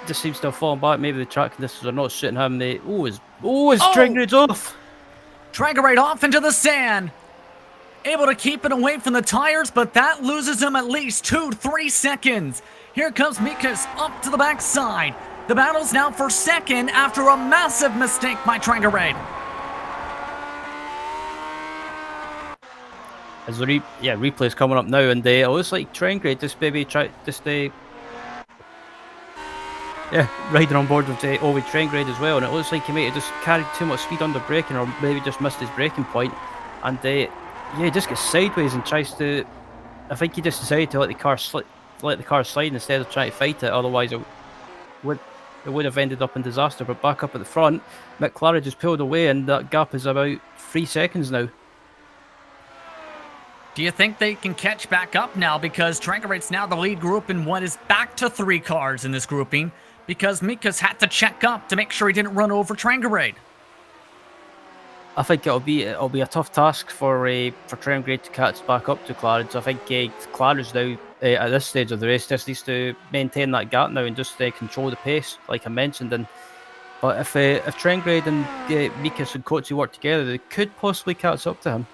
just seems to have fallen back. Maybe the track conditions are not suiting him. Traegerade's off. Traegerade off into the sand. Able to keep it away from the tires, but that loses him at least 2-3 seconds. Here comes Mikas up to the backside. The battle's now for second after a massive mistake by Traegerade. As the replay's coming up now, and it looks like Traegerade just maybe riding on board with Traegerade as well, and it looks like he may have just carried too much speed under braking, or maybe just missed his braking point, and he just gets sideways and tries to. I think he just decided to let the car slide instead of trying to fight it. Otherwise, it would have ended up in disaster. But back up at the front, Mick Claridge just pulled away, and that gap is about 3 seconds now. Do you think they can catch back up now? Because Traegerade's now the lead group in what is back to 3 cars in this grouping, because Mikas had to check up to make sure he didn't run over Traegerade. I think it'll be a tough task for Traegerade to catch back up to Claridge. I think Claridge now at this stage of the race just needs to maintain that gap now and just control the pace, like I mentioned. But if Traegerade and Mikas and Coetzee work together, they could possibly catch up to him.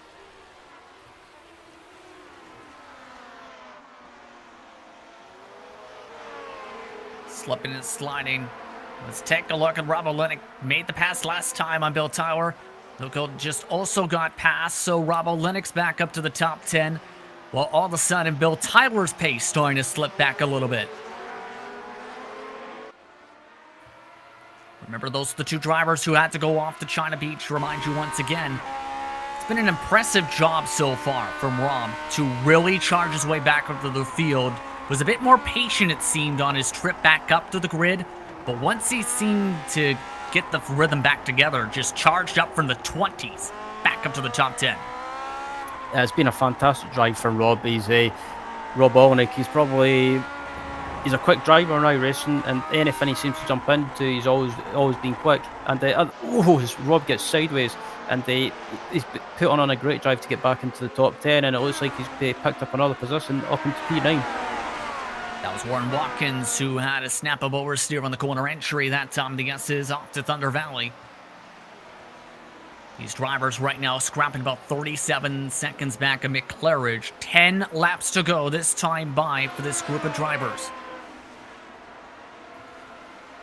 Slipping and sliding. Let's take a look at Rob Olenek. Made the pass last time on Bill Tyler. Loco just also got passed, so Rob Olenek's back up to the top 10. Well, all of a sudden, Bill Tyler's pace starting to slip back a little bit. Remember, those are the 2 drivers who had to go off to China Beach. Remind you once again, it's been an impressive job so far from Rob to really charge his way back up to the field. Was a bit more patient, it seemed, on his trip back up to the grid, but once he seemed to get the rhythm back together, just charged up from the 20s, back up to the top 10. Yeah, it's been a fantastic drive from Rob. Rob Olenek. He's a quick driver on iRacing, and anything he seems to jump into, he's always been quick. And Rob gets sideways, and he's put on a great drive to get back into the top 10, and it looks like he's picked up another position up into P9. That was Warren Watkins, who had a snap of oversteer on the corner entry. That time the S is off to Thunder Valley. These drivers right now scrapping about 37 seconds back of Mick Claridge. 10 laps to go this time by for this group of drivers.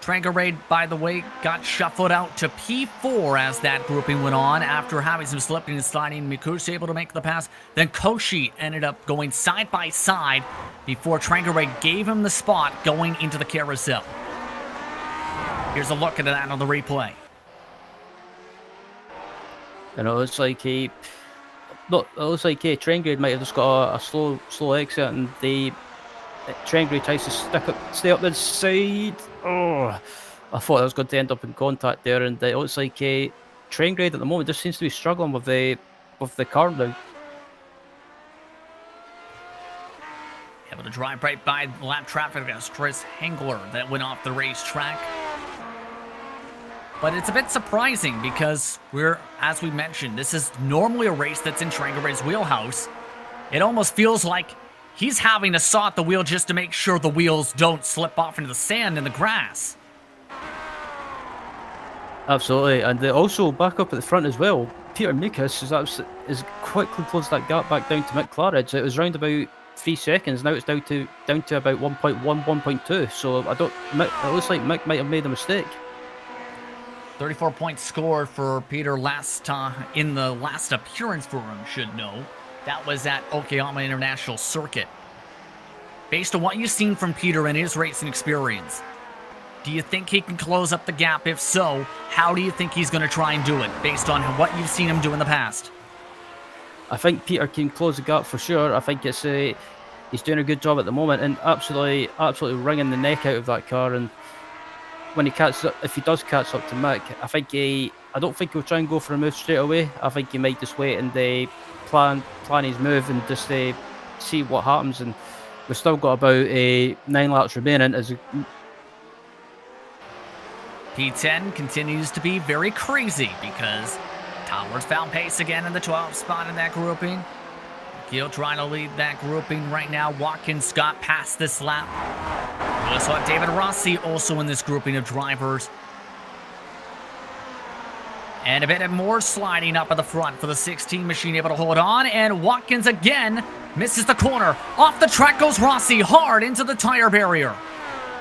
Traegerade, by the way, got shuffled out to P4 as that grouping went on after having some slipping and sliding. Mikush able to make the pass. Then Koshi ended up going side by side before Traegerade gave him the spot going into the carousel. Here's a look at that on the replay. And it looks like Traegerade might have just got a slow exit, and Traegerade tries to stay up the side. Oh, I thought I was going to end up in contact there, and it looks like Traegerade at the moment just seems to be struggling with the car now. Able to drive right by lap traffic against Chris Hengler that went off the racetrack. But it's a bit surprising because as we mentioned, this is normally a race that's in Traegerade's wheelhouse. It almost feels like he's having to saw at the wheel just to make sure the wheels don't slip off into the sand and the grass. Absolutely, and also back up at the front as well. Peter Mikas is quickly closed that gap back down to Mick Claridge. It was round about 3 seconds. Now it's down to about 1.1, 1.2. So I don't. It looks like Mick might have made a mistake. 34 points scored for Peter in the last appearance for him, should know. That was at Okayama International Circuit. Based on what you've seen from Peter and his racing experience, do you think he can close up the gap? If so, how do you think he's going to try and do it, based on what you've seen him do in the past? I think Peter can close the gap for sure. I think he's doing a good job at the moment and absolutely wringing the neck out of that car. And when he catches up, if he does catch up to Mick, I don't think he'll try and go for a move straight away. I think he might just wait and plan his move and just see what happens. And we've still got about 9 laps remaining. P10 continues to be very crazy because Towers found pace again in the 12th spot in that grouping. Keel trying to lead that grouping right now. Watkins got past this lap. We also have David Rossi also in this grouping of drivers. And a bit more sliding up at the front for the 16 machine, able to hold on. And Watkins again misses the corner. Off the track goes Rossi, hard into the tire barrier.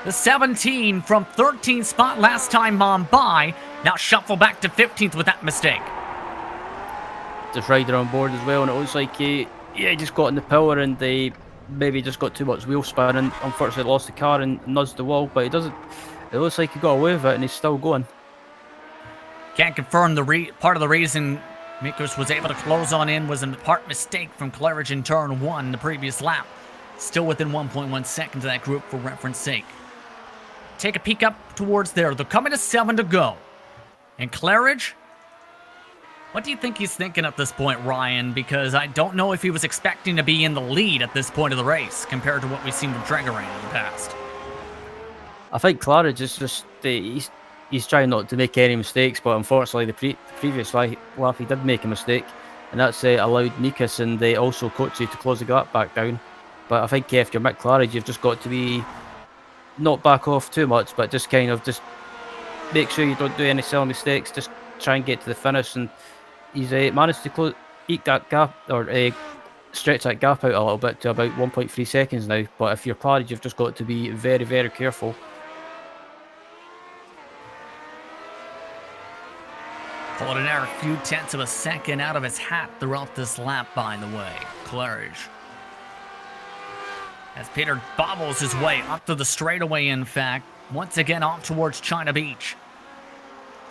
The 17 from 13th spot last time on by, now shuffle back to 15th with that mistake. Just rider on board as well, and it looks like he just got in the power and they maybe just got too much wheel spin and unfortunately lost the car and nudged the wall, but it looks like he got away with it and he's still going. Can't confirm part of the reason Mikos was able to close on in was a part mistake from Claridge in turn 1 the previous lap. Still within 1.1 seconds of that group for reference sake. Take a peek up towards there. They're coming to 7 to go. And Claridge, what do you think he's thinking at this point, Ryan? Because I don't know if he was expecting to be in the lead at this point of the race compared to what we've seen from Tregoran in the past. I think Claridge is just he's trying not to make any mistakes, but unfortunately the previous lap he did make a mistake, and that's allowed Mikas and also Kochi to close the gap back down. But I think if you're Mick Claridge, you've just got to be not back off too much, but just kind of just make sure you don't do any silly mistakes. Just try and get to the finish, and he's managed to eke that gap or stretch that gap out a little bit to about 1.3 seconds now. But if you're Claridge, you've just got to be very, very careful. Pulled an error, a few tenths of a second out of his hat throughout this lap, by the way. Claridge. As Peter bobbles his way up to the straightaway, in fact, once again off towards China Beach.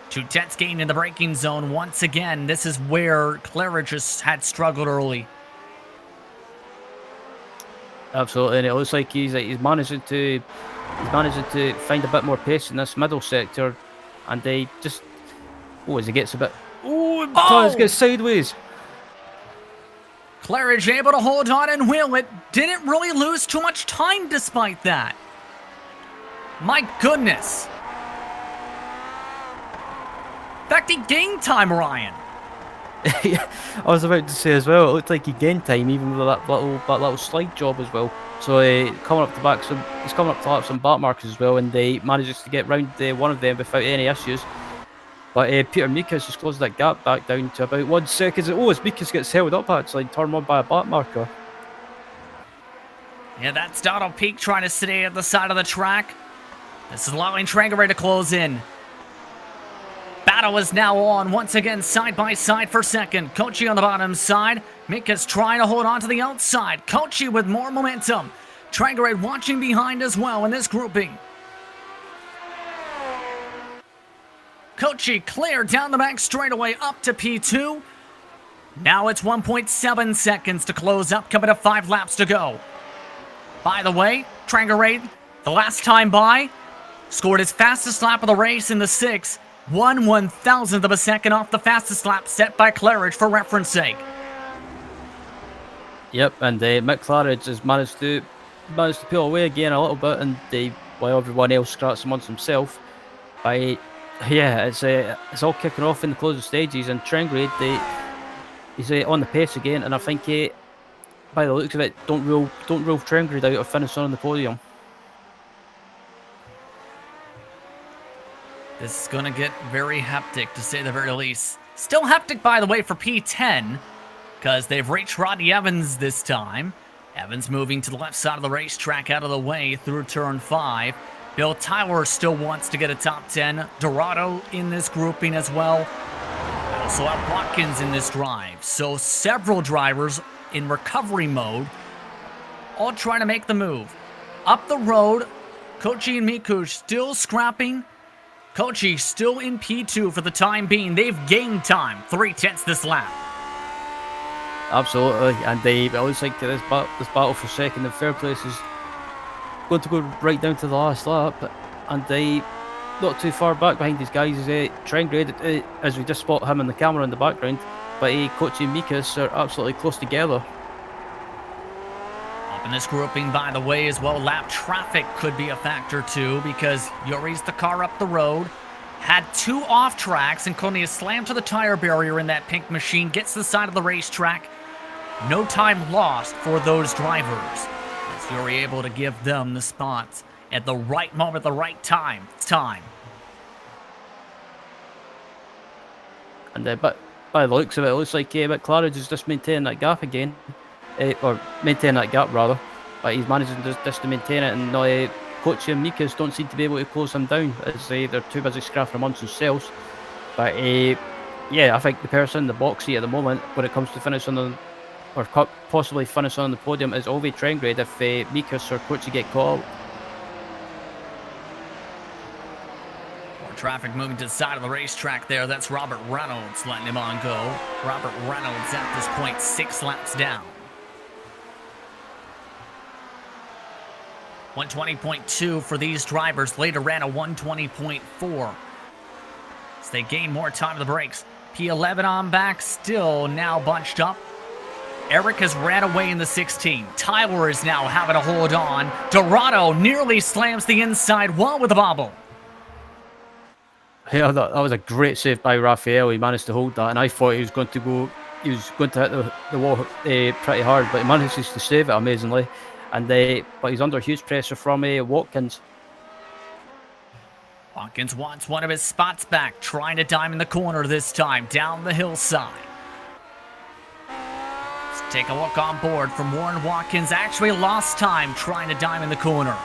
2 tenths gain in the braking zone once again. This is where Claridge had struggled early. Absolutely, and it looks like he's managing to find a bit more pace in this middle sector, and they just as he gets a bit tires get sideways. Claridge able to hold on and wheel it. Didn't really lose too much time despite that. My goodness. In fact, he gained time, Ryan. Yeah, I was about to say as well, it looked like he gained time even with that little slide job as well. So he's coming up to some back markers as well, and they manages to get round one of them without any issues. But Peter Mikas just closed that gap back down to about 1 second. As Mikas gets held up actually, turn 1 by a back marker. Yeah, that's Donald Peak trying to stay at the side of the track. This is allowing Trangeray to close in. Battle is now on once again, side by side for second. Kochi on the bottom side. Mikas trying to hold on to the outside. Kochi with more momentum. Trangeray watching behind as well in this grouping. Kochi clear down the back straightaway up to P2. Now it's 1.7 seconds to close up, coming to 5 laps to go. By the way, Trangeray, the last time by, scored his fastest lap of the race in the 6th, 1/1000th of a second off the fastest lap set by Claridge for reference sake. Yep, and Mick Claridge has managed to pull away again a little bit, and while everyone else scratched amongst himself. It's all kicking off in the closing stages, and Trangeray he's on the pace again, and I think by the looks of it, don't rule Trangeray out of finishing on the podium. This is going to get very hectic, to say the very least. Still hectic, by the way, for P10, because they've reached Rodney Evans this time. Evans moving to the left side of the racetrack, out of the way through turn 5. Bill Tyler still wants to get a top 10. Dorado in this grouping as well. We also have Watkins in this drive. So several drivers in recovery mode, all trying to make the move. Up the road, Kochi and Mikush still scrapping. Kochi still in P2 for the time being. They've gained time, 3/10 this lap. Absolutely, and it looks like this battle for second and third place is going to go right down to the last lap, and not too far back behind these guys is Trent Grade, as we just spot him in the camera in the background, but Kochi and Mikas are absolutely close together. Up in this grouping, by the way, as well, lap traffic could be a factor too, because Yuri's the car up the road, had 2 off tracks, including a slam to the tire barrier in that pink machine, gets to the side of the racetrack. No time lost for those drivers, as Yuri able to give them the spots at the right moment, the right time. And but by the looks of it, it looks like McLaren is just maintaining that gap again, or maintaining that gap rather, but he's managing just to maintain it, and Kochi and Mikas don't seem to be able to close him down, as they're too busy scrapping amongst themselves. But yeah, I think the person in the box seat at the moment, when it comes to finishing on, or possibly finishing on the podium, is Ove Trengrade if Mikas or Kochi get caught out. More traffic moving to the side of the racetrack there. That's Robert Reynolds letting him on go. Robert Reynolds at this point 6 laps down. 120.2 for these drivers. Later ran a 120.4. As they gain more time to the brakes. P11 on back, still now bunched up. Eric has ran away in the 16. Tyler is now having to hold on. Dorado nearly slams the inside wall with a bobble. Yeah, that was a great save by Raphael. He managed to hold that, and I thought he was going to hit the wall pretty hard, but he manages to save it amazingly. And but he's under huge pressure from Watkins. Watkins wants one of his spots back, trying to dime in the corner this time, down the hillside. Let's take a look on board from Warren Watkins. Actually lost time trying to dime in the corner.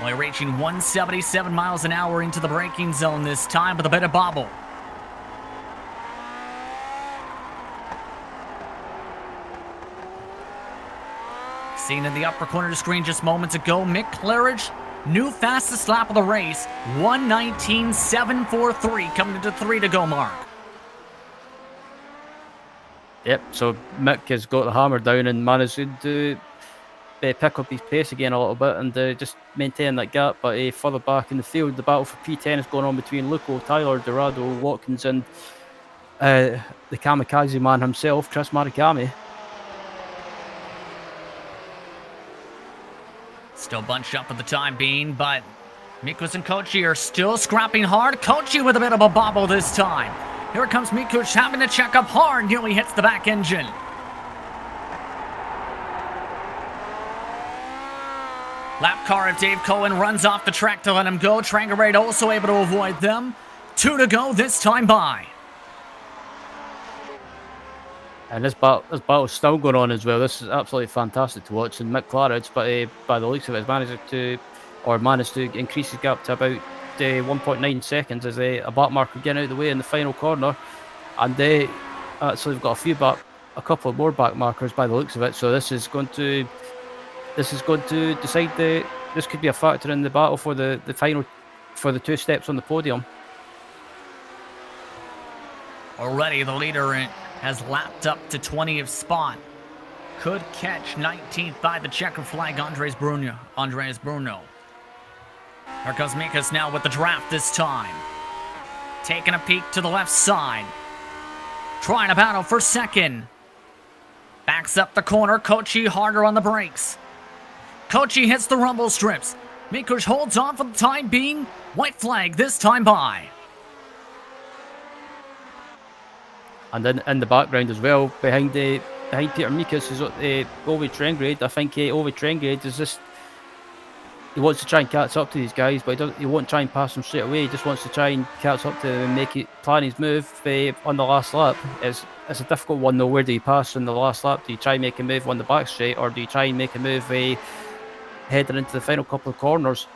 Only reaching 177 miles an hour into the braking zone this time with a bit of bobble. Seen in the upper corner of the screen just moments ago, Mick Claridge, new fastest lap of the race, 1:19.743, coming into 3 to go mark. Yep, so Mick has got the hammer down and managed to pick up his pace again a little bit and just maintain that gap. But further back in the field, the battle for P10 is going on between Luco, Tyler, Dorado, Watkins, and the kamikaze man himself, Chris Marikami. Still bunched up for the time being, but Mikus and Kochi are still scrapping hard. Kochi with a bit of a bobble this time. Here comes Mikus having to check up hard, nearly hits the back engine. Lap car of Dave Cohen runs off the track to let him go. Trangarade also able to avoid them. 2 to go this time by. And this battle's still going on as well. This is absolutely fantastic to watch. And Mick Claridge, but by the looks of it, has managed to increase his gap to about 1.9 seconds as a back marker getting out of the way in the final corner. And actually we've got a couple of more back markers by the looks of it. So this is going to decide this could be a factor in the battle for the final, for the 2 steps on the podium. Already the leader has lapped up to 20th spot. Could catch 19th by the checker flag, Andres Bruno. Here comes Mikas now with the draft this time. Taking a peek to the left side. Trying to battle for second. Backs up the corner. Kochi harder on the brakes. Kochi hits the rumble strips. Mikas holds on for the time being. White flag this time by. And then in the background as well, behind Peter Mikas is Ove Trengrade. I think Ove Trengrade is just he wants to try and catch up to these guys, but he won't try and pass them straight away. He just wants to try and catch up to them and plan his move on the last lap. It's a difficult one though. Where do you pass in the last lap? Do you try and make a move on the back straight, or do you try and make a move heading into the final couple of corners?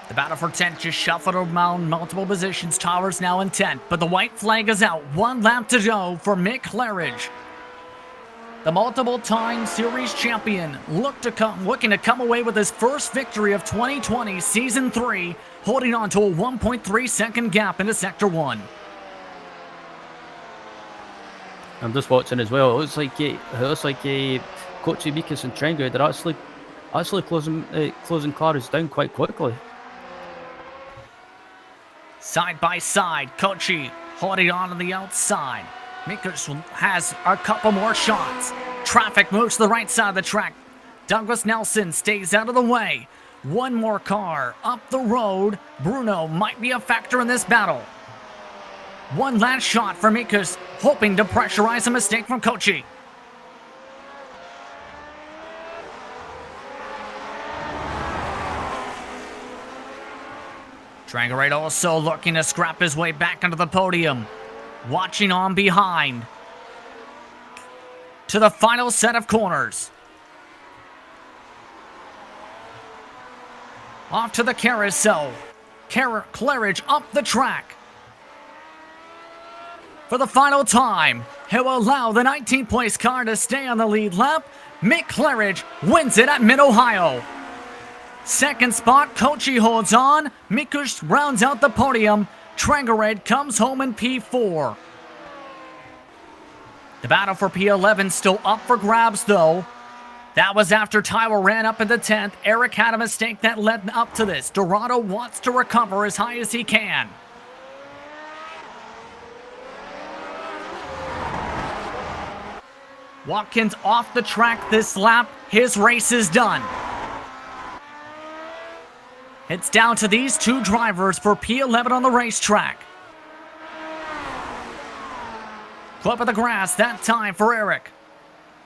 The battle for 10th just shuffled around multiple positions. Towers now in 10th, but the white flag is out. 1 lap to go for Mick Claridge. The multiple-time series champion looking to come away with his first victory of 2020 Season 3, holding on to a 1.3-second gap into Sector 1. I'm just watching as well. It looks like Kochi, Mikas and Trengo, they're actually closing Claridge down quite quickly. Side by side, Kochi holding on the outside. Mikas has a couple more shots. Traffic moves to the right side of the track. Douglas Nelson stays out of the way. One more car up the road. Bruno might be a factor in this battle. One last shot for Mikas, hoping to pressurize a mistake from Kochi. Trangarate also looking to scrap his way back onto the podium. Watching on behind. To the final set of corners. Off to the carousel. Claridge up the track. For the final time, he'll allow the 19th place car to stay on the lead lap. Mick Claridge wins it at Mid-Ohio. Second spot, Kochi holds on. Mikus rounds out the podium. Trangarate comes home in P4. The battle for P11 still up for grabs, though. That was after Tyler ran up into 10th. Eric had a mistake that led up to this. Dorado wants to recover as high as he can. Watkins off the track this lap. His race is done. It's down to these two drivers for P11 on the racetrack. Clip of the grass that time for Eric.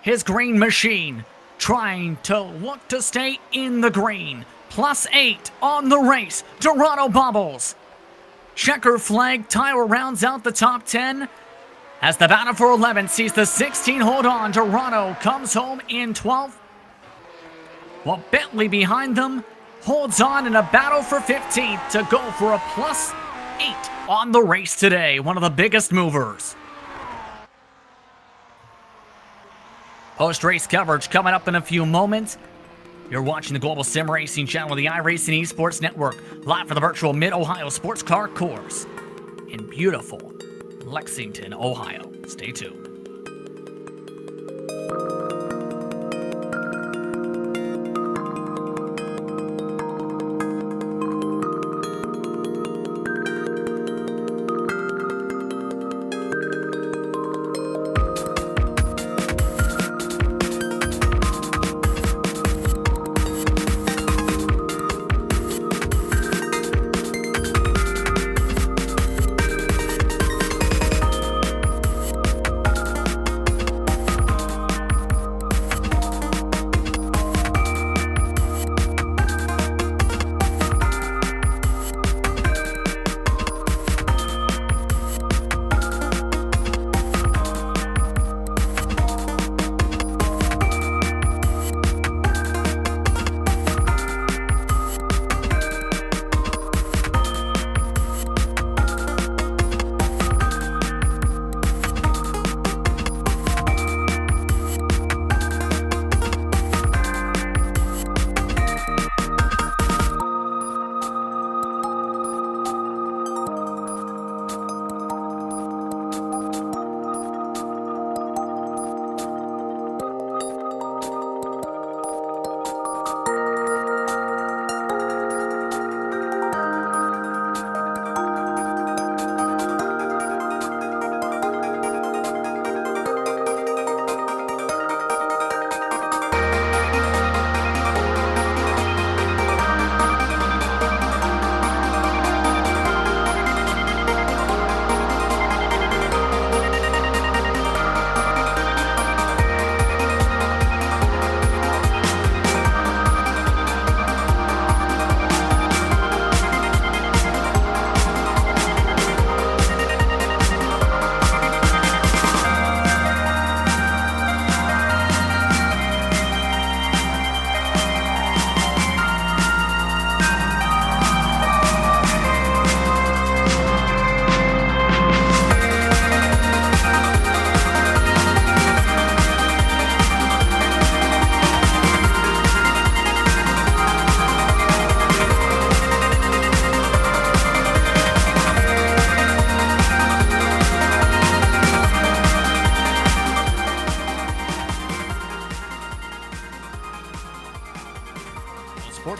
His green machine trying to look to stay in the green. +8 on the race. Dorado bobbles. Checker flag. Tyler rounds out the top 10. As the battle for 11 sees the 16 hold on. Dorado comes home in 12th. While Bentley behind them holds on in a battle for 15th to go for a +8 on the race today. One of the biggest movers. Post-race coverage coming up in a few moments. You're watching the Global Sim Racing channel of the iRacing Esports Network, live from the virtual Mid-Ohio Sports Car Course in beautiful Lexington, Ohio. Stay tuned.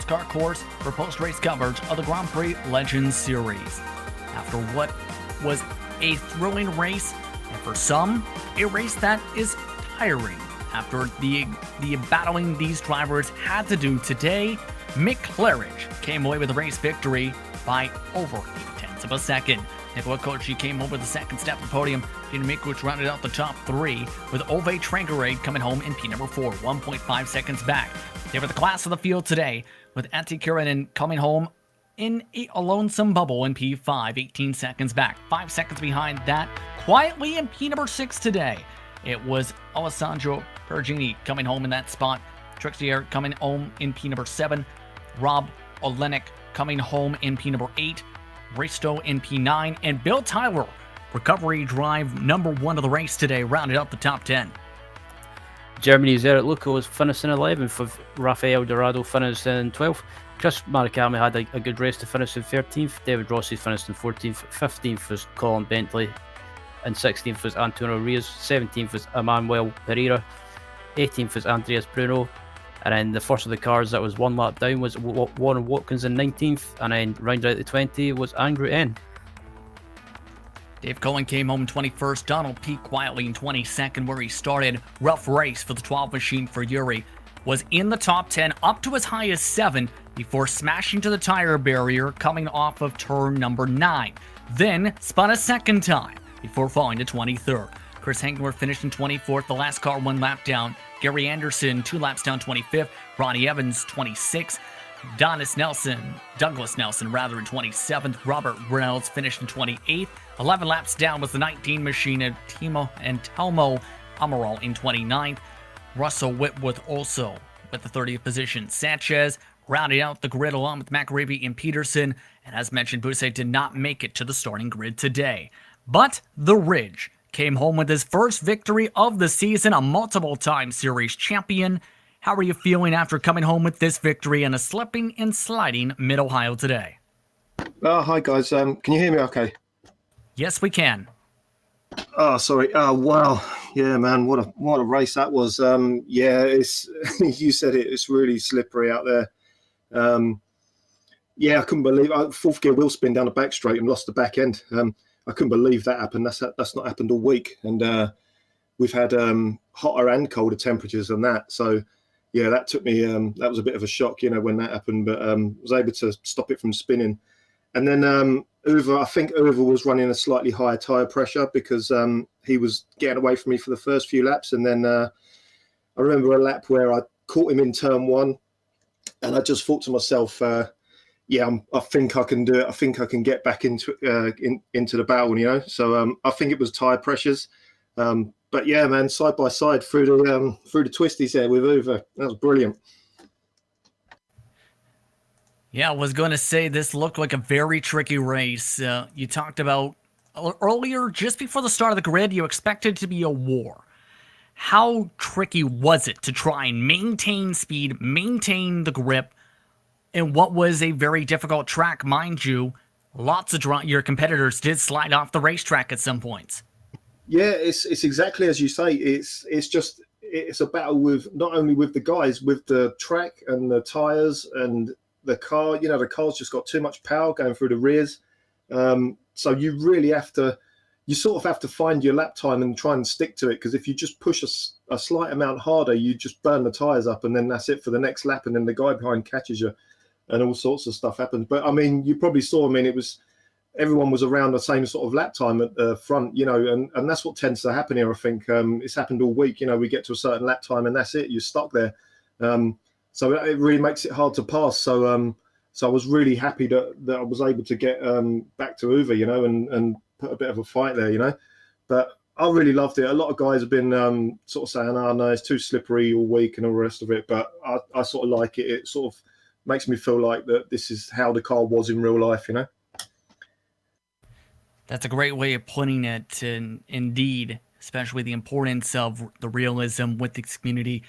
sports car course for post-race coverage of the Grand Prix Legends Series. After what was a thrilling race, and for some, a race that is tiring after the battling these drivers had to do today, Mick Claridge came away with a race victory by over 0.8 of a second. Nicola Kochi came home with the second step of the podium. Peter Mikuch rounded out the top three, with Ove Trangarade coming home in P number 4, 1.5 seconds back. They were the class of the field today, with Antti Kiranen coming home in a lonesome bubble in P5, 18 seconds back. 5 seconds behind that, quietly in P number 6 today, it was Alessandro Pergini coming home in that spot. Trixier coming home in P number 7. Rob Olenek coming home in P number 8. Risto in P9, and Bill Tyler, recovery drive number 1 of the race today, rounded up the top 10. Germany's Eric Luca was finishing 11th, with Rafael Dorado finishing in 12th. Chris Maracami had a good race to finish in 13th. David Rossi finished in 14th. 15th was Colin Bentley, and 16th was Antonio Reyes. 17th was Emmanuel Pereira. 18th was Andreas Bruno. And then the first of the cars that was one lap down was Warren Watkins in 19th. And then rounded out the 20 was Andrew N. Dave Cohen came home in 21st. Donald Peake quietly in 22nd, where he started. Rough race for the 12 machine for Yuri. Was in the top 10, up to as high as 7, before smashing to the tire barrier coming off of turn number 9. Then spun a second time before falling to 23rd. Chris Hengler finished in 24th, the last car 1 lap down. Gary Anderson 2 laps down, 25th. Ronnie Evans 26th. Douglas Nelson in 27th. Robert Reynolds finished in 28th. 11 laps down was the 19 machine of Telmo Amaral in 29th. Russell Whitworth also with the 30th position. Sanchez rounded out the grid along with McAravey and Peterson. And as mentioned, Busset did not make it to the starting grid today. But the Ridge came home with his first victory of the season, a multiple-time series champion. How are you feeling after coming home with this victory and a slipping and sliding Mid-Ohio today? Hi guys, can you hear me okay? Yes, we can. Oh, sorry. Oh, wow. Yeah, man, what a race that was. Yeah, it's you said it. It's really slippery out there. Yeah, I couldn't believe fourth gear wheel spin down the back straight and lost the back end. I couldn't believe that happened. That's not happened all week, and we've had hotter and colder temperatures than that. So yeah, that took me. That was a bit of a shock, when that happened. But was able to stop it from spinning. And then I think Uwe was running a slightly higher tyre pressure because he was getting away from me for the first few laps. And then I remember a lap where I caught him in turn 1, and I just thought to myself, yeah, I think I can do it. I think I can get back into the battle, So I think it was tyre pressures. But yeah, man, side by side through the twisties there with Uwe. That was brilliant. Yeah, I was going to say this looked like a very tricky race. You talked about earlier, just before the start of the grid, you expected it to be a war. How tricky was it to try and maintain speed, maintain the grip, and what was a very difficult track, mind you? Lots of your competitors did slide off the racetrack at some points. Yeah, it's exactly as you say. It's a battle with not only with the guys, with the track and the tires and the car. The car's just got too much power going through the rears. So you really you sort of have to find your lap time and try and stick to it, because if you just push a slight amount harder, you just burn the tires up, and then that's it for the next lap, and then the guy behind catches you, and all sorts of stuff happens. But I mean, you probably saw. Everyone was around the same sort of lap time at the front, and that's what tends to happen here. I think it's happened all week. We get to a certain lap time, and that's it. You're stuck there. So it really makes it hard to pass. So I was really happy that I was able to get back to Uwe, and put a bit of a fight there, But I really loved it. A lot of guys have been sort of saying, "Oh no, it's too slippery all week," and all the rest of it. But I sort of like it. It sort of makes me feel like that this is how the car was in real life, That's a great way of putting it, and indeed, especially the importance of the realism with this community.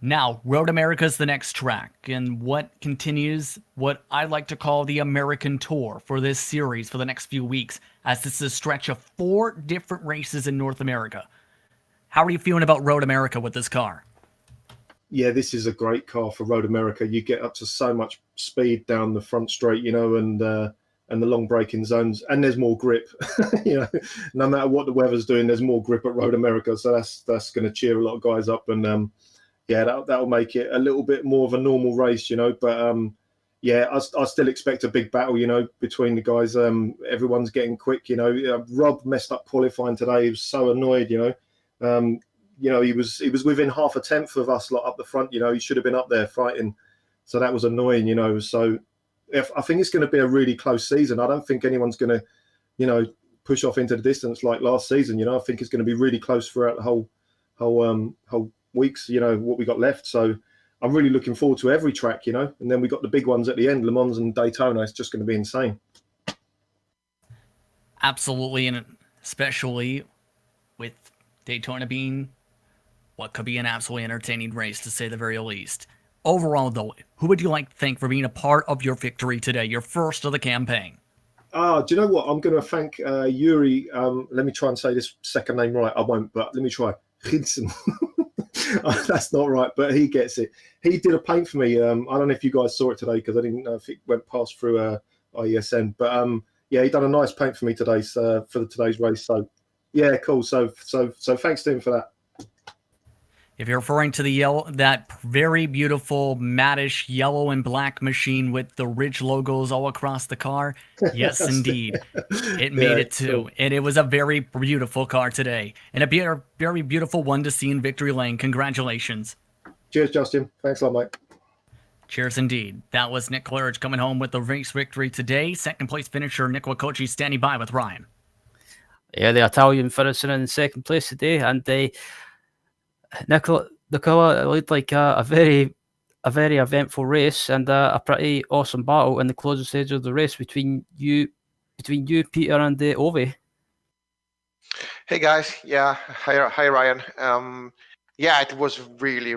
Now, Road America is the next track, and what continues what I like to call the American Tour for this series for the next few weeks, as this is a stretch of 4 different races in North America. How are you feeling about Road America with this car? yeah, this is a great car for Road America. You get up to so much speed down the front straight, you know, and the long braking zones, and there's more grip. You know, no matter what the weather's doing, there's more grip at Road America, so that's going to cheer a lot of guys up, and yeah, that'll make it a little bit more of a normal race, you know. But yeah, I still expect a big battle, you know, between the guys. Everyone's getting quick, you know. Rob messed up qualifying today. He was so annoyed, you know. You know, he was within half a tenth of us lot up the front. You know, he should have been up there fighting. So that was annoying, you know. So I think it's going to be a really close season. I don't think anyone's going to, you know, push off into the distance like last season. You know, I think it's going to be really close throughout the whole weeks. You know, what we got left. So I'm really looking forward to every track. You know, and then we got the big ones at the end, Le Mans and Daytona. It's just going to be insane. Absolutely, and especially with Daytona being what could be an absolutely entertaining race, to say the very least. Overall, though, who would you like to thank for being a part of your victory today, your first of the campaign? Do you know what? I'm going to thank Yuri. Let me try and say this second name right. I won't, but let me try. Hidson. That's not right, but he gets it. He did a paint for me. I don't know if you guys saw it today because I didn't know if it went past through IESN. But yeah, he done a nice paint for me today for today's race. So yeah, cool. So thanks to him for that. If you're referring to that very beautiful mattish yellow and black machine with the Ridge logos all across the car, yes, indeed. It made it too. Cool. And it was a very beautiful car today. And a very beautiful one to see in Victory Lane. Congratulations. Cheers, Justin. Thanks a lot, mate. Cheers indeed. That was Nick Claridge coming home with the race victory today. Second place finisher Nick Wakochi standing by with Ryan. Yeah, the Italian finisher in second place today. And Nicola looked like a very eventful race and a pretty awesome battle in the closing stage of the race between you, Peter, and Ovi. Hey guys, yeah, hi Ryan. Yeah, it was really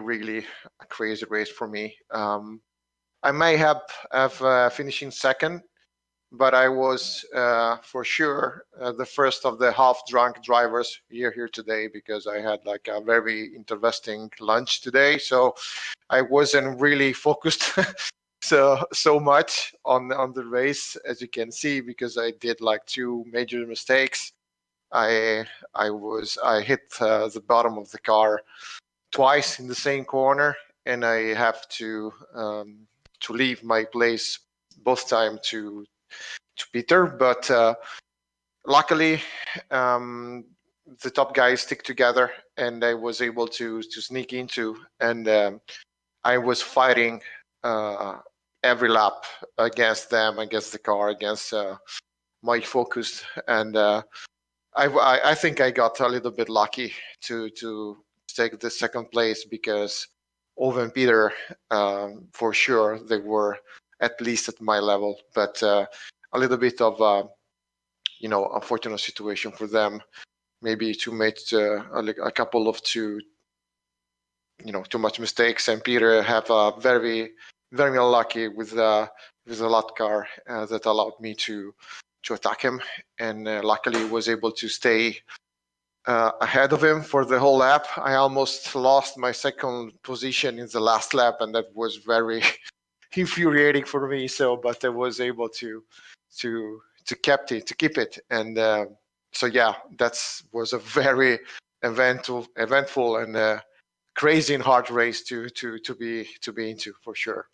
a crazy race for me. I may have finishing second, but I was for sure the first of the half-drunk drivers here today because I had like a very interesting lunch today, so I wasn't really focused so much on the race, as you can see, because I did like two major mistakes. I hit the bottom of the car twice in the same corner, and I have to leave my place both times to Peter, but luckily the top guys stick together and I was able to sneak into, and I was fighting every lap against them, against the car, against my focus, and I think I got a little bit lucky to take the second place because Ove and Peter for sure they were at least at my level, but a little bit of unfortunate situation for them, maybe to make a couple of too much mistakes, and Peter have a very unlucky with the lot car that allowed me to attack him, and luckily was able to stay ahead of him for the whole lap. I almost lost my second position in the last lap, and that was very infuriating for me. But I was able to keep it, and so yeah, that was a very eventful and crazy and hard race to be into for sure.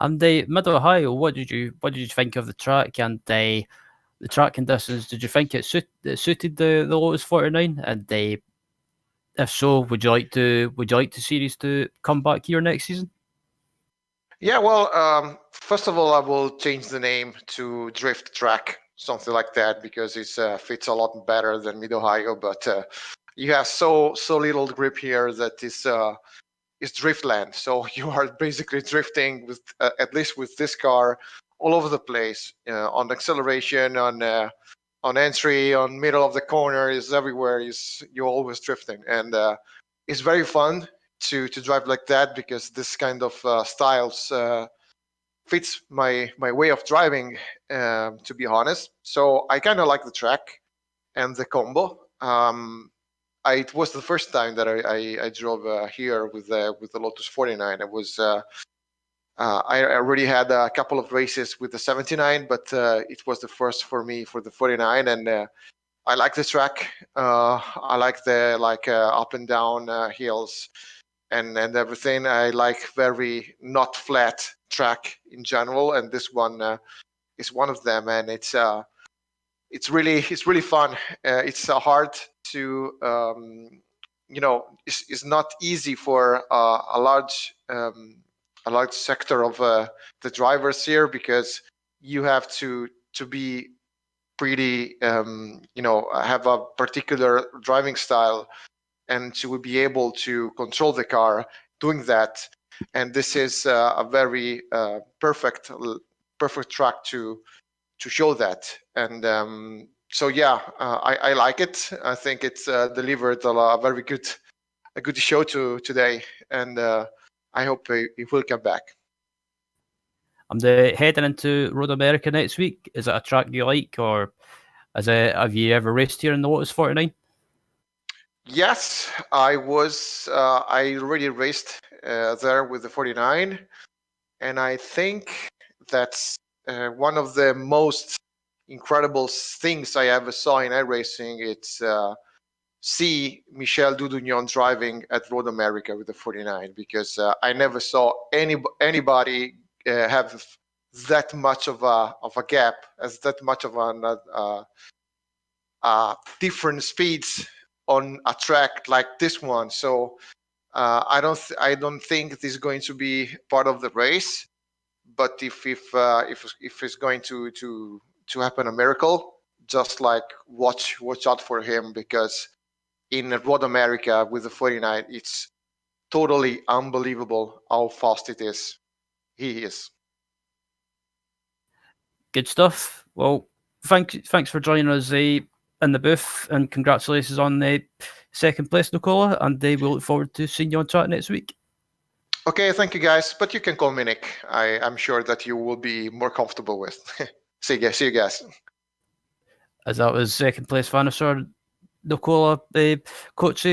And the Mid-Ohio, what did you think of the track and the track conditions? Did you think it suited the Lotus 49? And if so, would you like the series to come back here next season? Yeah, well, first of all, I will change the name to Drift Track, something like that, because it fits a lot better than Mid-Ohio. But you have so little grip here that is driftland. So you are basically drifting with at least with this car all over the place, on acceleration, on entry, on middle of the corner, is everywhere. You're always drifting, and it's very fun to drive like that because this kind of styles fits my way of driving, to be honest. So I kind of like the track and the combo. it was the first time that I drove here with the Lotus 49. It was I already had a couple of races with the 79, but it was the first for me for the 49, and I like the track. I like the up and down hills and everything. I like very not flat track in general, and this one is one of them. And it's really fun. It's hard to it's not easy for a large sector of the drivers here, because you have to be pretty have a particular driving style and to be able to control the car doing that. And this is a very perfect track to show that. And so yeah, I like it. I think it's delivered a very good show today, and I hope it will come back. I'm heading into Road America next week. Is it a track you like, or have you ever raced here in the Lotus 49? Yes, I was. I already raced there with the 49, and I think that's one of the most incredible things I ever saw in iRacing. It's see Michel Dudugnon driving at Road America with the 49, because I never saw anybody have that much of a gap, as that much of different speeds on a track like this one. So I don't think this is going to be part of the race. But if it's going to happen a miracle, just watch out for him, because in Road America with the 49, it's totally unbelievable how fast it is. He is. Good stuff. Well, thanks for joining us in the booth, and congratulations on the second place, Nicola, and we look forward to seeing you on track next week. Okay, thank you guys, but you can call me Nick. I'm sure that you will be more comfortable with. See you guys. As that was second place finisher Nicola Coach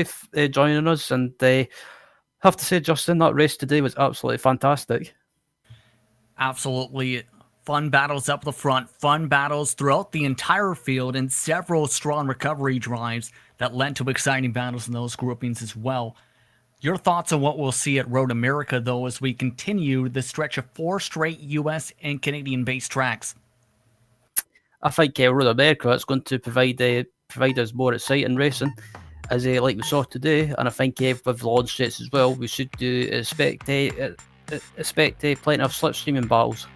joining us, and have to say, Justin, that race today was absolutely fantastic. Absolutely. Fun battles up the front, fun battles throughout the entire field, and several strong recovery drives that led to exciting battles in those groupings as well. Your thoughts on what we'll see at Road America, though, as we continue the stretch of 4 straight US and Canadian-based tracks? I think Road America is going to provide us more exciting racing, as like we saw today, and I think with launch dates as well, we should expect plenty of slipstreaming battles.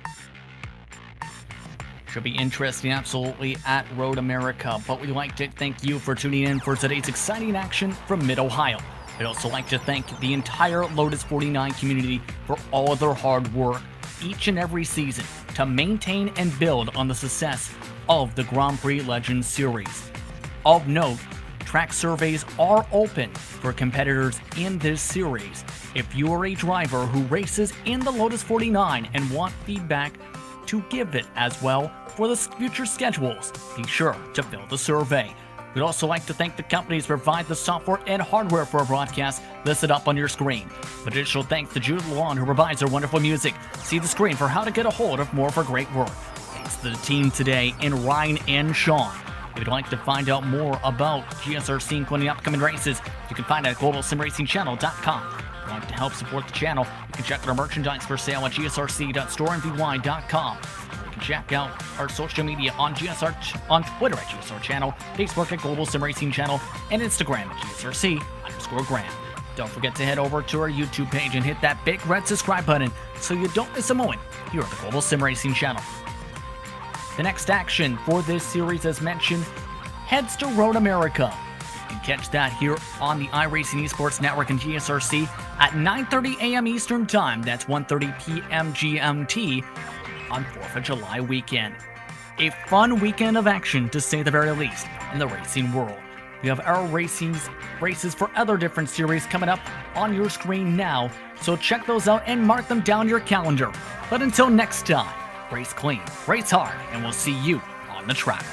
Should be interesting, absolutely, at Road America. But we'd like to thank you for tuning in for today's exciting action from Mid-Ohio. I'd also like to thank the entire Lotus 49 community for all of their hard work each and every season to maintain and build on the success of the Grand Prix Legends series. Of note, track surveys are open for competitors in this series. If you are a driver who races in the Lotus 49 and want feedback, to give it as well for the future schedules, be sure to fill the survey. We'd also like to thank the companies who provide the software and hardware for our broadcast listed up on your screen. Additional thanks to Jude Lawn, who provides our wonderful music. See the screen for how to get a hold of more of our great work. Thanks to the team today in Ryan and Sean. If you'd like to find out more about GSRC including upcoming races, you can find it at globalsimracingchannel.com. If you'd like to help support the channel, you can check out our merchandise for sale at gsrc.storeandvy.com. You can check out our social media on on Twitter at GSR Channel, Facebook at Global Sim Racing Channel, and Instagram at GSRC_Grand. Don't forget to head over to our YouTube page and hit that big red subscribe button so you don't miss a moment here at the Global Sim Racing Channel. The next action for this series, as mentioned, heads to Road America. You can catch that here on the iRacing Esports Network and GSRC at 9:30 a.m. Eastern Time. That's 1:30 p.m. GMT on 4th of July weekend. A fun weekend of action, to say the very least, in the racing world. We have our races for other different series coming up on your screen now, so check those out and mark them down your calendar. But until next time, race clean, race hard, and we'll see you on the track.